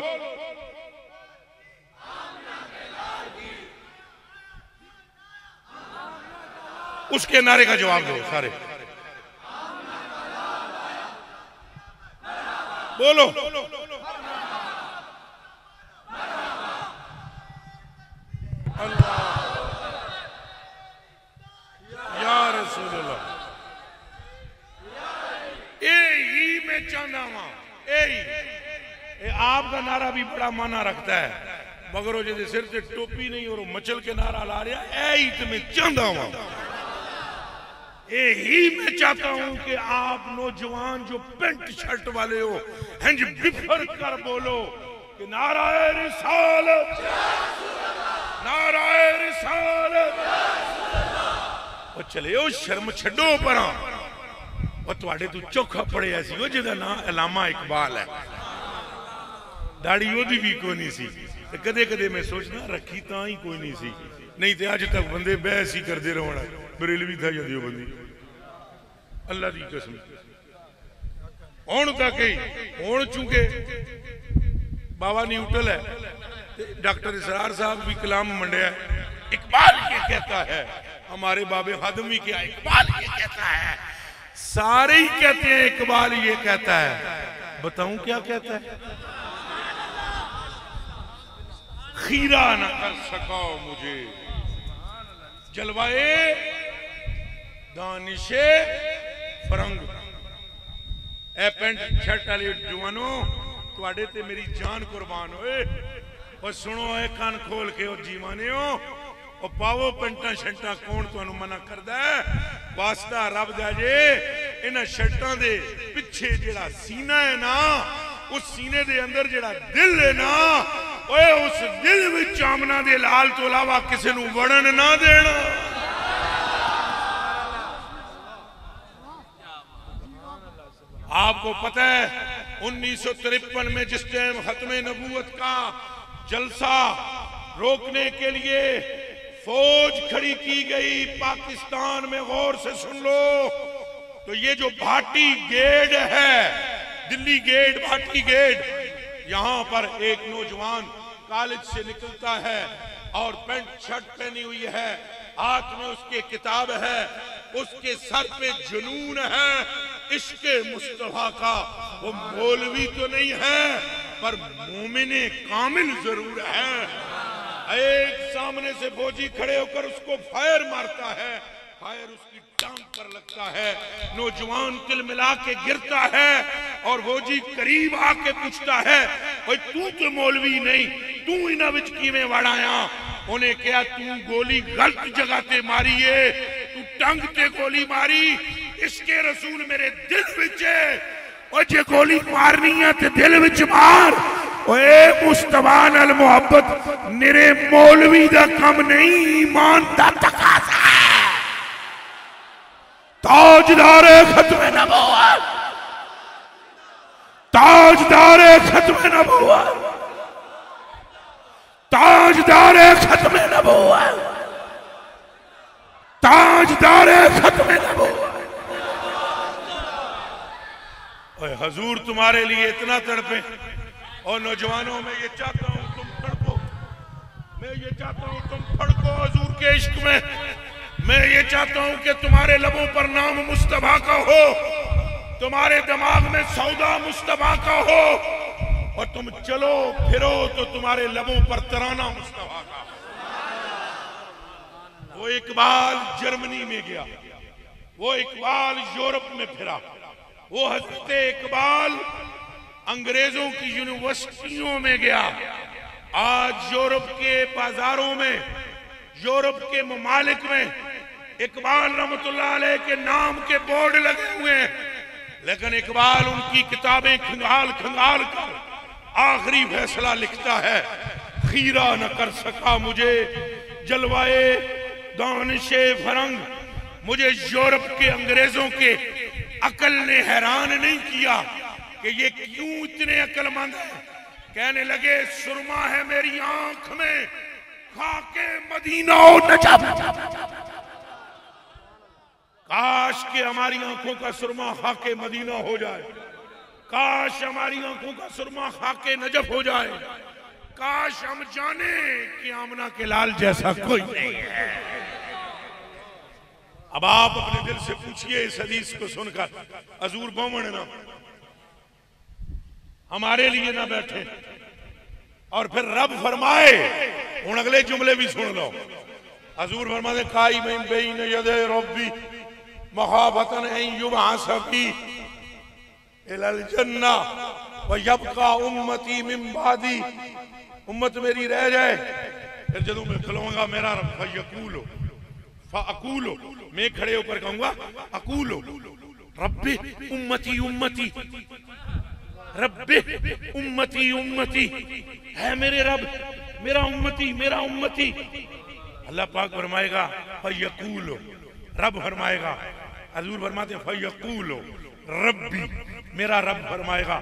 उसके नारे का जवाब दो सारे, बोलो। अल्लाह या रसूल अल्लाह, मैं चाहता हूं आपका नारा भी बड़ा माना रखता है, मगर वो जिसे सिर से टोपी नहीं और मचल के नारा ला रहा है, तो मैं चाहता हूं, यही मैं चाहता हूं कि आप नौजवान जो पेंट शर्ट वाले हो हंज बिफर कर बोलो कि नाराए रिसालत, नाराए रिसालत। और चले ओ शर्म छड्डो परा, और तुहाडे तू चोखा पढ़िया सी वो जिहदा नाम अलामा इकबाल है, दाढ़ी ओदी भी कोई नहीं सी, ते कदे कदे मैं सोचना रखी तां ही कोई नहीं सी, नहीं तो अज तक बंदे बहस ही करते रहना। बरेलवी था जाती बंदी, अल्लाह की कसम। हुण तक ही हुण चूंकि बाबा न्यूटल है, डॉक्टर इसरार साहब भी कलाम मंडिया, इकबाल ये कहता है, हमारे बाबे हादम भी क्या इकबाल ये कहता है, सारे ही कहते हैं इकबाल ये कहता है। बताऊं क्या कहता है? खीरा न कर सका मुझे जलवाए दानिशे फरंग। ए पेंट शर्ट वाले जवानों, तुहाडे ते मेरी जान कुर्बान होए। और सुनो ए कान खोल के ओ जीवाने हो, और पावो पेंटा शर्टा, कौन तुहानू मना करदा है? वास्ता रब दा जे इन्हां शर्टां दे पिछे जेड़ा सीना है ना, उस सीने दे अंदर जेड़ा दिल है ना, ओए उस दिल विच आमना दे लाल तो इलावा किसी नूं वड़न ना देना। आपको पता है 1953 में जिस टाइम खत्मे नबूवत का जलसा रोकने के लिए फौज खड़ी की गई पाकिस्तान में, गौर से सुन लो, तो ये जो भाटी गेट है, दिल्ली गेट, भाटी गेट, यहां पर एक नौजवान कॉलेज से निकलता है और पैंट शर्ट पहनी हुई है, हाथ में उसके किताब है, उसके सर पे जुनून है इश्क़े मुस्तफा का। वो मौलवी तो नहीं है पर मोमिने कामिल जरूर है। एक सामने से फौजी खड़े होकर उसको फायर मारता है, फायर उसकी टांग पर लगता है, नौजवान तिलमिला के गिरता है और फौजी करीब आके पूछता है, भाई तू तो मौलवी नहीं, तू इन्हां विच किवें वड़ आया? उन्हें कहा तू गोली गलत जगह ते मारी है, तू टंग ते गोली मारी, इसके रसूल मेरे दिल विच है, और जे गोली मारनी है ते दिल विच मार। ओए मुस्तफा नाल मोहब्बत मेरे मौलवी दा कम नहीं, ईमान दा तकाज़ा है। ताजदारे खत्मे नबूवत, ताजदारे खत्मे नबूवत, ताजदारे खत्मे नबूवत, ताजदारे खत्मे नबूवत। हजूर तुम्हारे लिए इतना तड़पे, और नौजवानों मैं ये चाहता हूं तुम तड़पो, मैं ये चाहता हूं तुम फड़को हजूर के इश्क में, मैं ये चाहता हूं कि तुम्हारे लबों पर नाम मुस्तफा का हो, तुम्हारे दिमाग में सौदा मुस्तफा का हो, और तुम चलो फिरो तो तुम्हारे लबों पर तराना मुस्तफा का। वो इकबाल जर्मनी में गया, वो इकबाल यूरोप में फिरा, वो हजरत इकबाल अंग्रेजों की यूनिवर्सिटियों में गया। आज यूरोप के बाजारों में, यूरोप के ममालिक में इकबाल रहमतुल्लाह अलैह के नाम के बोर्ड लगे हुए हैं, लेकिन इकबाल उनकी किताबें खंगाल खंगाल कर आखिरी फैसला लिखता है, खीरा न कर सका मुझे जलवाए दानिशे फरंग, मुझे यूरोप के अंग्रेजों के अकल ने हैरान नहीं किया कि ये क्यों इतने अकलमंद है। कहने लगे सुरमा है मेरी आंख में, खाके मदीना नजफ, काश के हमारी आंखों का सुरमा खाके मदीना हो जाए, काश हमारी आंखों का सुरमा खाके नजफ हो जाए, काश हम जाने कि आमना के लाल जैसा कोई नहीं है। अब आप अपने दिल से पूछिए इस हदीस को सुनकर, हजूर बोमन ना हमारे लिए ना बैठे, और फिर रब फरमाए, उन अगले जुमले भी सुन लो। हजूर फरमाते काई में बेइन यदे रब्बी मखाफतन अन युबअसफी इलल जन्ना व यबका उम्मती मिन बादी, उम्मत मेरी रह जाए, फिर जदों मैं खलोंगा मेरा रब फयकूलो फअकूलो, मैं खड़े होकर कहूंगा अकूलो रब्बी उम्मती उम्मती, रब्बी उम्मती उम्मती, है मेरे रब मेरा उम्मती मेरा उम्मती। अल्लाह पाक फरमाएगा फयकूलो, रब फरमाएगा, हजूर फरमाते फयकूलो रब्बी, मेरा रब फरमाएगा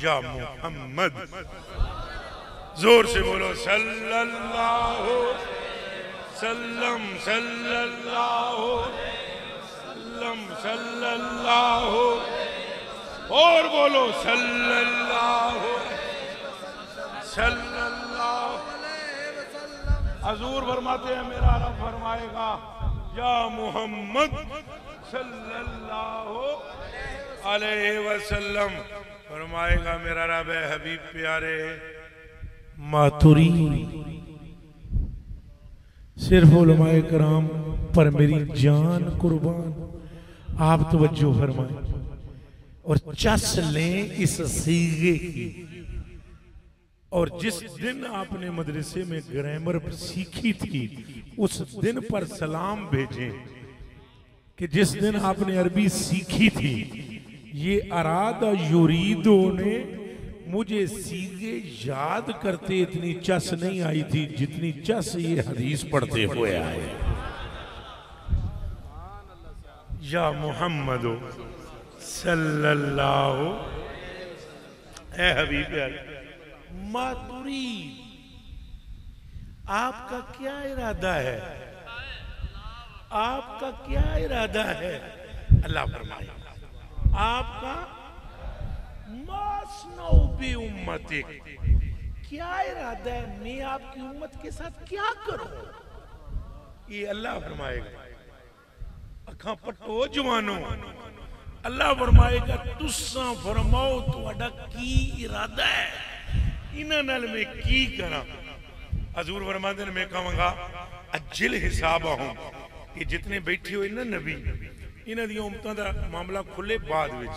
या मोहम्मद, जोर से बोलो सल्लल्लाहु सल्लम सल्लल्लाहु सल्लम सल्लल्लाहु, और बोलो सल्लल्लाहु सल्लल्लाहु। हजूर फरमाते हैं मेरा रब फरमाएगा या मोहम्मद सल्लल्लाहु अलैहि वसल्लम, फरमाएगा मेरा रब है हबीब प्यारे मातुरी। सिर्फ उलमाए कराम पर मेरी जान कुर्बान, आप तवज्जो फरमाएं और चस लें इस सीगे की। और जिस दिन आपने मदरसे में ग्रामर सीखी थी उस दिन पर सलाम भेजें कि जिस दिन आपने अरबी सीखी थी, ये अरादा युरीदो ने मुझे सीगे याद करते इतनी चस नहीं आई थी जितनी चस ये हदीस पढ़ते हुए आए। या मोहम्मद सल्लल्लाहु ए हबीब मातुरी, आपका क्या इरादा है? आपका क्या इरादा है? अल्लाह फरमाए आपका मासनौ बि उम्मतिक, क्या इरादा है? मैं आपकी उम्मत के साथ क्या करूं? ये अल्लाह फरमाएगा। अखा पटो जवानों, अल्लाह फरमाएगा तुसा फरमाओ तुहाडा की इरादा है, इन्हां नाल मैं की करा? हजूर फरमाते हैं मैं कहूंगा अज्जिल हिसाबहुम, ये जितने बैठे हुए ना नबी, इन्हां दी उम्मतां दा मामला खुले बाद विच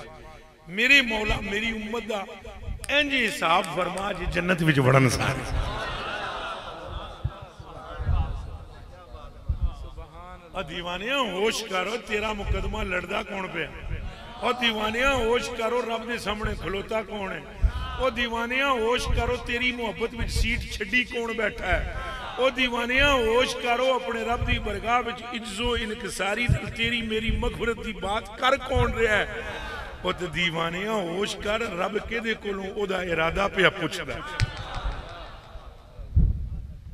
मेरे मौला मेरी उम्मत दा इंज हिसाब फरमा जे जन्नत विच वड़न सारे। और दीवानिया होश करो, तेरा मुकदमा लड़दा कौन पे? और दीवानिया होश करो, रब दे सामने खलोता कौन है? और दीवानिया होश करो, तेरी मोहब्बत में सीट छड़ी कौन बैठा है? और दीवानिया होश करो, अपने रब की बरगाह में इज्जो इनकसारी तेरी मेरी मगफरत की बात कर कौन रहा है? और तो दीवानिया होश कर, रब केदे कोलों ओदा इरादा पे पुछदा।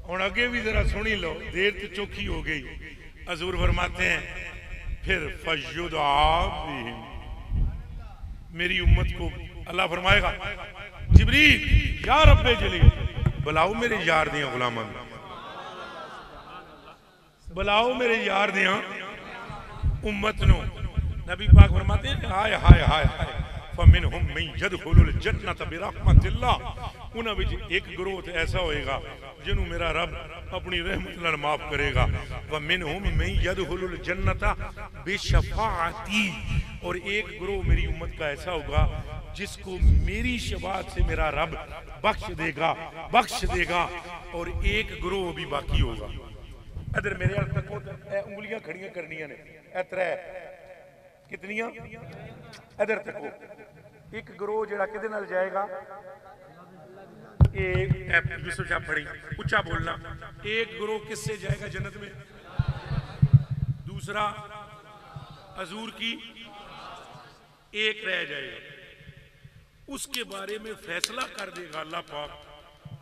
हुण अगे भी जरा सुनी लो, देर तो चौखी हो गई। हजूर फरमाते हैं फिर फयुदा बिहिम, मेरी उम्मत को अल्लाह फरमाएगा जिब्रील या रब्बे जलील, बुलाओ मेरे यार दियां गुलामां, बुलाओ मेरे यार दियां उम्मत नो। नबी पाक फरमाते हैं हाय हाय हाय हाय फमिनहुम मन यदखुलुल जन्नत बिरहमतिल्लाह, उन्हां विच एक ग्रोथ ऐसा होएगा जिन्हों मेरा रब अपनी रहमत नाल माफ करेगा। वमिनहुम मन यदखुलुल जन्नत बिशफाअती, और एक ग्रोह मेरी उम्मत का ऐसा होगा जिसको मेरी शफाअत से मेरा रब बख्श देगा, और एक ग्रोह भी बाकी होगा। इधर मेरे हाल तक उंगलियां खड़ियां करनियां ने, ए त्रै कितनियां? इधर तको एक ग्रोह जेड़ा किदे नाल जाएगा? उच्चा बोलना, एक ग्रोह किससे जाएगा जन्नत में? दूसरा हजूर की, एक रह जाएगा। उसके बारे में फैसला कर देगा अल्लाह पाक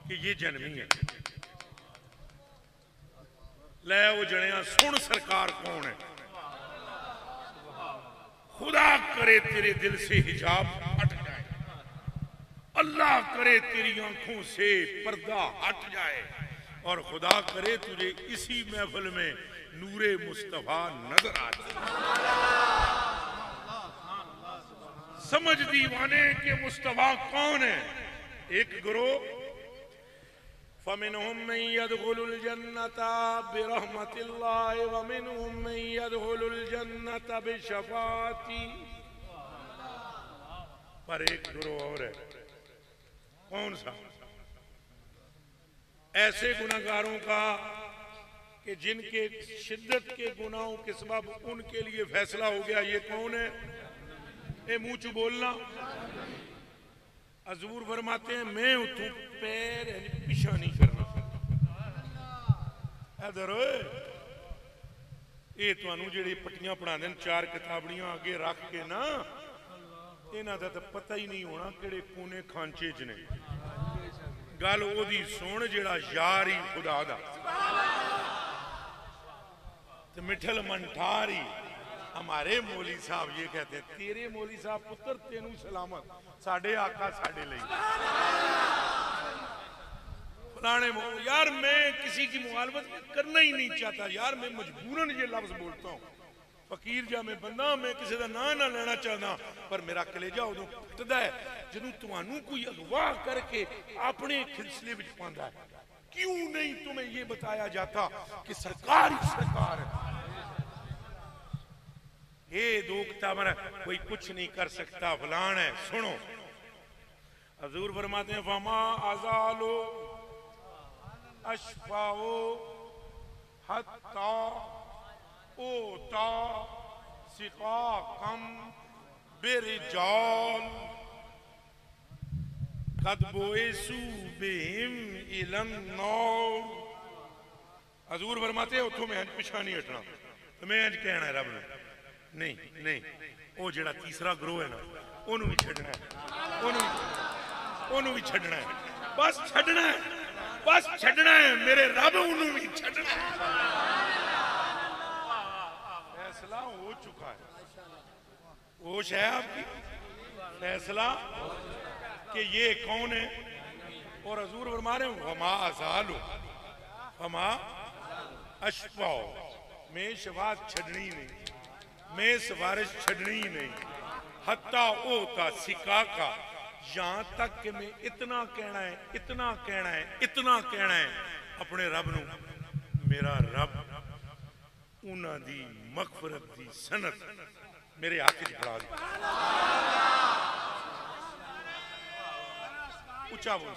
कि ये जन्मी है। ले वो जनिया सुन सरकार कौन है? खुदा करे तेरे दिल से हिजाब हट जाए, अल्लाह करे तेरी आंखों से पर्दा हट जाए, और खुदा करे तुझे इसी महफिल में नूरे मुस्तफा नजर आ जाए। समझ दीवाने के मुस्तफा कौन है? एक ग्रोह फमिनहुम मन यदखुलुल जन्नत बिरहमतिल्लाह वमिनहुम मन यदखुलुल जन्नत बिशफाअती, पर एक ग्रोह और है। कौन सा? ऐसे गुनाहगारों का कि जिनके शिद्दत के गुनाहों के सबब उनके लिए फैसला हो गया। ये कौन है? ए मुंह चु बोलना। हजूर फरमाते हैं मैं उठूं पैर पीछा नहीं करना। इधर ये तुहानू जेड़ी पट्टियां पढ़ाते हैं, चार किताबड़ियां आगे रख के ना, इन्हां दा तो पता ही नहीं होना किहड़े कोने खांचे च ने। गल ओदी सुन जेड़ा यार ही खुदा दा ते मिठल मंठारी। हमारे मौली साहब ये कहते हैं, तेरे मौली साहब पुत्र तेनू सलामत, साडे आका साडे लिए। फलाने यार मैं किसी की मुखालफत करना ही नहीं चाहता यार, मैं मजबूरन ये लफ्ज बोलता हूँ। फकीर जा मैं बंदा, मैं किसी का ना ना लेना चाहता, पर मेरा कलेजा उदों फटदा है जदों तुहानू कोई अगवा करके अपने खिलसले विच पांदा है। क्यों नहीं तुम्हें ये बताया जाता कि सरकार ही सरकार है? ये दो किताबा कोई कुछ नहीं कर सकता, फलान है। सुनो हजूर फरमाते हैं फमा अजालो अशफाओ हत्ता ओता सिका कम बेरिजाल। कद बोएसू बेहिम इलन नौर। हजूर फरमाते उठो मैं पिछा नहीं हटना, तो मैं अज कहना है रब ने नहीं नहीं, वो जड़ा तीसरा ग्रोह है ना ओनू भी छड़ना है, ओनू भी छड़ना है, बस छड़ना है, बस छड़ना है मेरे रब, ओनू भी छड़ना है। फैसला हो चुका है, होश है आपकी, फैसला कि ये कौन है। और हजूर फरमा रहे हो वमा अज़ालु वमा अशफाओ, मैं शफात छड़नी नहीं, मैं सिफारिश छड़नी नहीं। हत्ता ओता सिका का, यहां तक कि मैं इतना कहना है, इतना कहना है, इतना कहना है अपने रब नू, मेरा रब उन्हां दी मगफरत दी सनत मेरे हक च फड़ा दी। ऊंचा बोल,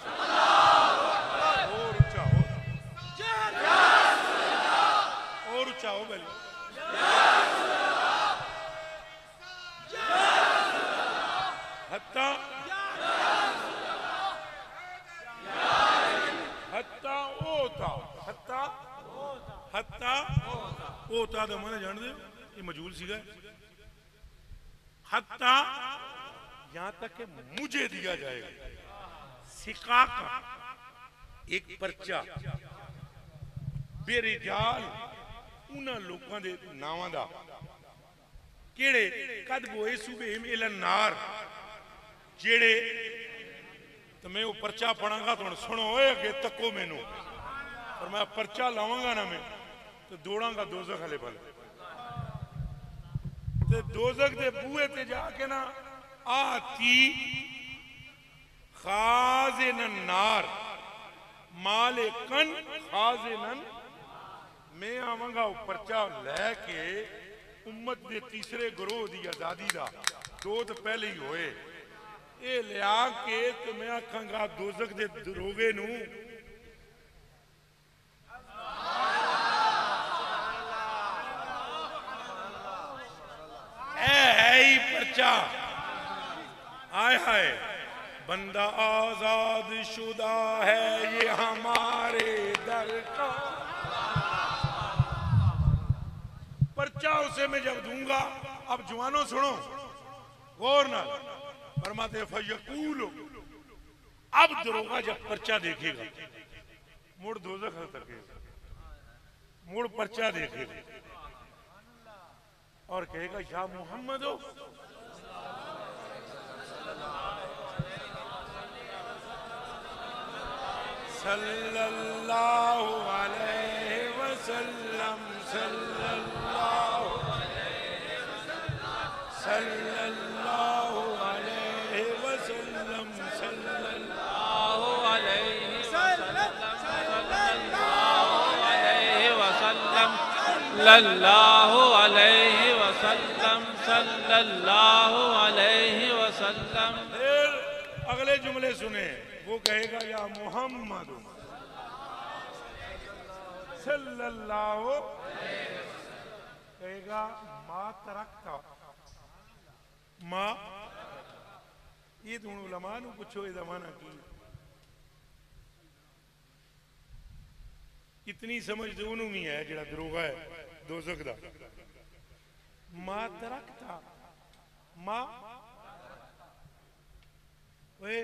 और ऊंचा हो, और ऊंचा हो पहले। हत्ता हत्ता ओता, हत्ता हत्ता ओता दा माने जान दे, ये मजूल सीगा। हत्ता यहां तक कि मुझे दिया जाएगा। सिका का एक पर्चा बेरिजाल उन्हां लोकां दे नावां दा केड़े कद बोए सूबे इलन नार, जेड़े तो मैं वो पर्चा पढ़ांगा तो सुनो अगे तको मैनू, और मैं पर्चा लावांगा ना मैं तो दौड़ांगा दोजख वाले पल, ते दोजख दे बूहे ते जाके ना आती खाज़िनन नार मालिकन खाज़िनन, मैं आवांगा वो पर्चा लैके उम्मत दे तीसरे ग्रोह की आजादी का, दो तो पहले ही होए, ये लिया के तो मैं आखांगा दोजख दे दरोगे नू है ही पर्चा। आय हाय बंदा आजाद शुदा है ये हमारे दर का पर्चा, उसे मैं जब दूंगा। अब जवानों सुनो गौर ना, फरमाते फयकूल, अब दरोगा जब पर्चा देखेगा मुड़ दोजख तकेगा, मुड़ पर्चा देखेगा और कहेगा या मोहम्मद हो, सल्लल्लाहु अलैहि वसल्लम, सल्लल्लाहु सल्लल्लाहु अलैहि वसल्लम, सल्लल्लाहु अलैहि वसल्लम, सल्लल्लाहु अलैहि वसल्लम, सल्लल्लाहु अलैहि वसल्लम। फिर अगले जुमले सुने, वो कहेगा या मोहम्मद सल्लल्लाहु, कहेगा मा तरक्ता, मां ये तो उलमा नू पूछो ये माना की, इतनी समझ तो उन्होंने भी है जेड़ा दरोगा है दोजख दा। मां तरक्ता, मां ओए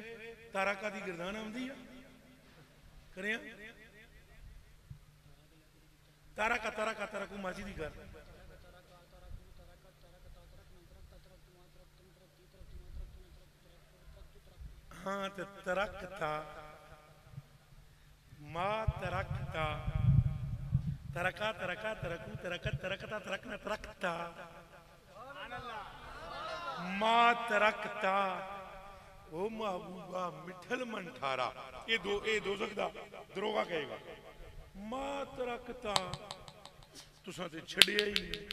तारका दी गिरदान आंदी है करें तारका तारका तारकू मासी दी कर, हाँ तो तरकता, माँ तरकता, तरका तरका तरकू तरकत तरकता तरकना तरकता, माँ तरकता ओ महबूबा मिठल मन ठारा, ये दोजख दा दरोगा कहेगा माँ तरकता तुसां ते छड़िया ही नहीं,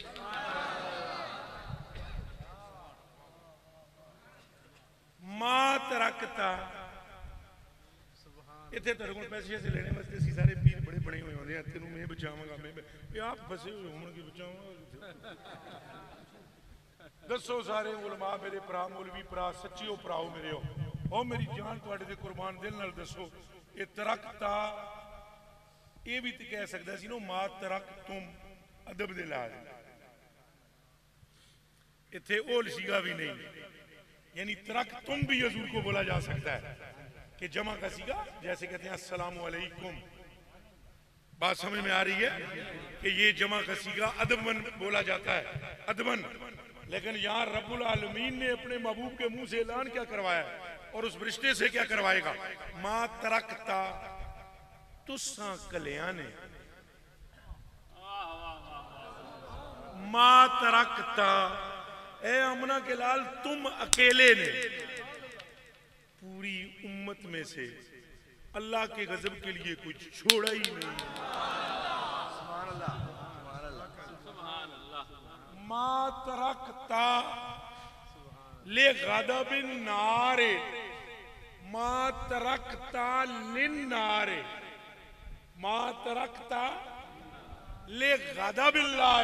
मां तरकता। इतने तेरे को पैसे ऐसे लेने वास्ते सी सारे पीर बड़े बने हुए होंगे, तेन मैं बचावांगा, मैं आप फसे हुए होंगे बचावांगा। दसो सारे उलमा मेरे भरा मौलवी भरा सच्चियो भराओ मेरे हो, ओ मेरी जान तुहाडे दे कुर्बान दिल नाल दसो ये तरकता ये भी तो कह सकता सी नो मा तरक तुम अदब दे लाज इत्थे ओल सीगा भी नहीं यानी तरक तुम भी हजूर को बोला जा सकता है कि जमा का सीगा जैसे कहते हैं अस्सलामु अलैकुम। बात समझ में आ रही है कि ये जमा का सीगा अदबन बोला जाता है अदबन। लेकिन यहाँ रब्बुल आलमीन ने अपने महबूब के मुंह से ऐलान क्या करवाया और उस रिश्ते से क्या करवाएगा। मा तरकता तुसा कलिया ने मा तरकता ए अमना के लाल तुम अकेले ने पूरी उम्मत में से अल्लाह के गजब के लिए कुछ छोड़ा ही नहीं। मा तरकता ले गदबिन नारे मा तरकता लिन नारे मा तरकता ले गदबिल्लाह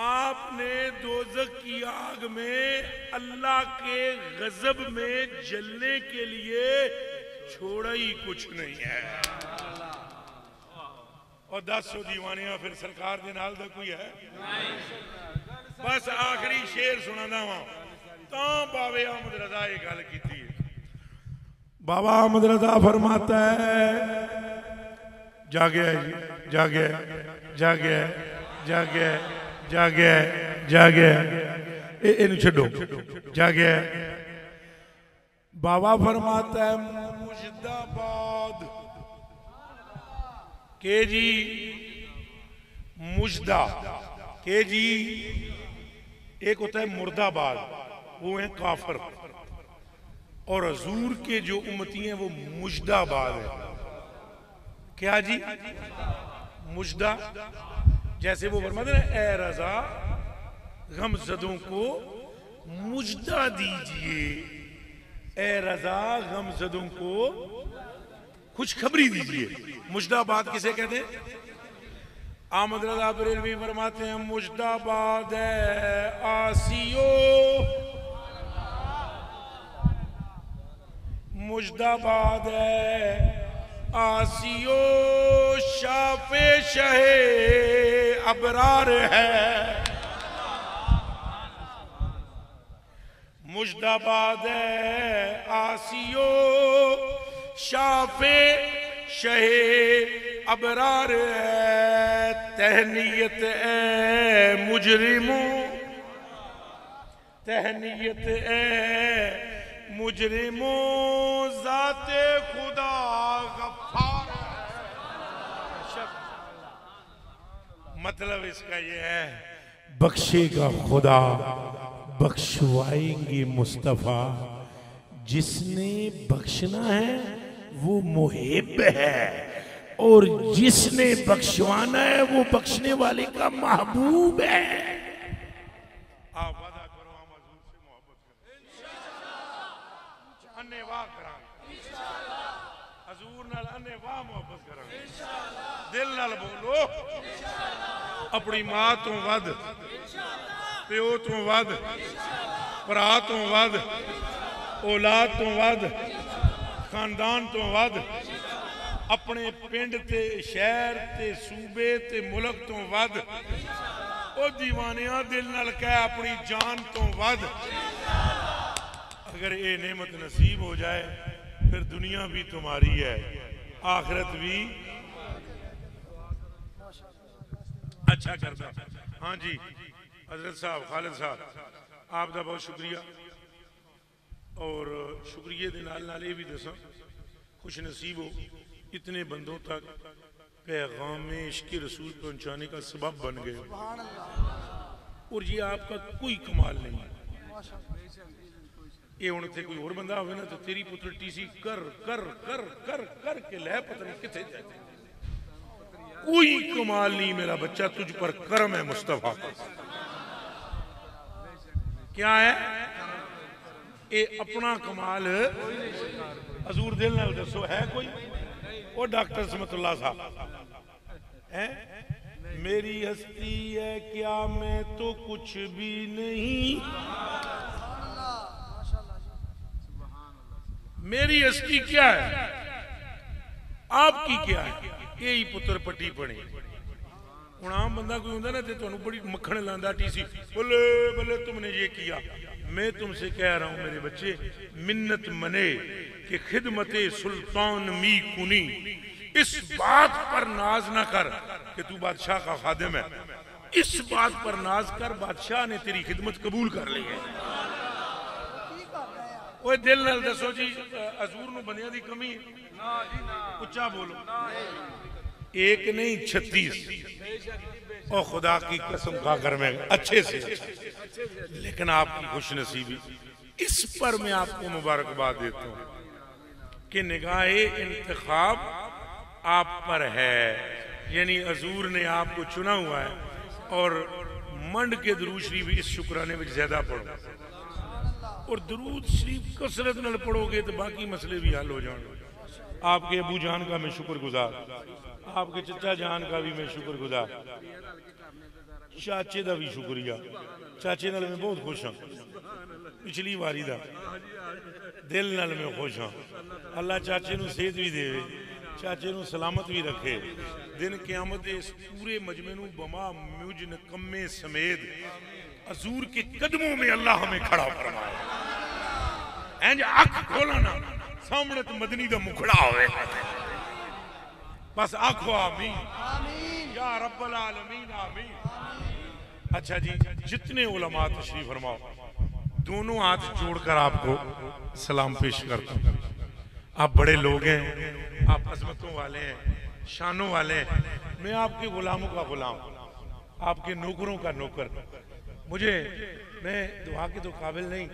आपने दोज़ख की आग में अल्लाह के गजब में जलने के लिए छोड़ा ही कुछ नहीं है। और 10 दीवानियां फिर सरकार दे नाल दा कोई है बस आखिरी शेर सुनाना वा ता बाबे अहमद रजा ये गल की थी। बाबा अहमद रजा फरमाता है जागे जागे जागे जागे जागे जागे इन छो जागे। बाबा फरमाता है मुजदाबाद के जी मुजदा के जी एक होता है मुर्दाबाद वो है काफर और हजूर के जो उम्मती हैं वो मुजदाबाद है। क्या जी मुजदा जैसे वो फरमाते हैं ए रजा गमज़दों को मुजदा दीजिए ए रजा गमज़दों को खुशखबरी दीजिए। मुजदाबाद किसे कहते हैं। अहमद रजा बरेलवी फरमाते हैं मुजदाबाद है आसियो मुजदाबाद है आसियो शाफे शहे अबरार है। मुजदाबाद है आसियो शाफे शहे अबरार है। तहनीयत ए मुजरिमों तहनीयत ए मुजरिमों जाते खुदा गफ्फार। मतलब इसका ये है बख्शेगा खुदा बख्शवाएंगे मुस्तफा जिसने बख्शना है वो मुहिब है और जिसने बख्शवाना है वो बख्शने वाले का महबूब है। आप वादा करो हम हजूर से मोहब्बत करें अन्नेवाह करांगे हजूर नाल अन्नेवाह मोहब्बत करांगे दिल नाल बोलो अपनी मां तो वध प्यो तो वध भरा तो वध औलाद तो वध खानदान तो वध अपने पिंड ते शहर ते सूबे ते मुल्क तो वध ओ दीवानिया दिल नाल कह अपनी जान तो वध। अगर ये नेमत नसीब हो जाए फिर दुनिया भी तुम्हारी है आखिरत भी अच्छा करता। हाँ जी हजरत साहब खालिद साहब आपका बहुत शुक्रिया और शुक्रिया के नाल नाल ये भी दसा खुश नसीब हो इतने बंदों तक पैगाम इश्क़ रसूल पहुंचाने का सबब बन गए और ये आपका कोई कमाल नहीं है। ये हुण थे कोई और बंदा हो ना तो तेरी पुत्र टीसी कर कर कर कर कर के लै पता नहीं किथे जाते। कोई कमाल नहीं मेरा बच्चा तुझ पर करम है मुस्तफा का। क्या है ये अपना कमाल हजूर दिल नाल दसो है कोई। और डॉक्टर समतुल्लाह साहब है मेरी हस्ती है क्या मैं तो कुछ भी नहीं मेरी हस्ती क्या है, आपकी क्या है, यही पुत्र पट्टी पड़ी। हूँ आम बंदा कोई होंगे ना तो तुहानू बड़ी मक्खन लांदा टीसी, बोले बोले तुमने ये किया। मैं तुमसे कह रहा हूं मेरे बच्चे, मिन्नत मने कि खिदमते सुल्तान मी कुनी, इस बात पर नाज ना कर कि तू बादशाह का खादिम है, इस बात पर नाज कर बादशाह ने तेरी खिदमत कबूल कर ली है। ओए दिल नाल दसो जी, हजूर नूं बंदियां दी कमी है? उच्चा बोलो। एक नहीं 36। ओ खुदा की कसम खाकर मैं अच्छे से लेकिन आपकी खुशनसीबी, इस पर मैं आपको मुबारकबाद देता हूं कि निगाहे इंतखाब आप पर है, यानी हजूर ने आपको चुना हुआ है। और मंड के दरूद शरीफ इस शुक्राने में ज्यादा पढ़ो, और दरूद शरीफ कसरत नाल पढ़ोगे तो बाकी मसले भी हल हो जाएंगे। आपके अबू जान का मैं शुक्रगुजार, आपके चचा जान का भी मैं शुक्रगुजार, चाचे का भी शुक्रिया। चाचे नाल मैं बहुत खुश हाँ, पिछली बारी का दिल नाल मैं खुश हाँ। अल्लाह चाचे नूं सेहत भी देवे, चाचे नूं सलामत भी रखे। दिन क़यामत इस पूरे मजमे नूं बमा मुझ नकम्मे समेत हजूर के कदमों में अल्लाह हमें खड़ा फरमाए। इंज अख खोला ना सामने तो मदनी का मुखड़ा होवे, बस आखो आमीन या रब्बल आलमीन आमीन। अच्छा जी, जितने उलमा तशरीफ फरमाओ, दोनों हाथ जोड़कर आपको सलाम पेश करता हूं। आप बड़े लोग हैं, आप अजमतों वाले हैं, शानों वाले हैं। मैं आपके गुलामों का गुलाम, आपके नौकरों का नौकर। मैं दुआ के तो काबिल नहीं,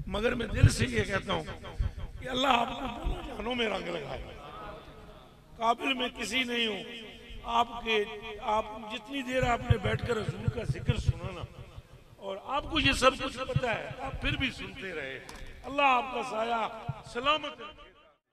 मगर मैं दिल से ये कहता हूं कि अल्लाह आपको दोनों जानों में रंग लगाए। काबिल मैं किसी नहीं हूं आप जितनी देर आपने बैठकर रसूल का जिक्र सुना ना, और आपको ये सब कुछ पता है, आप फिर भी सुनते रहे। अल्लाह आपका साया सलामत रखे।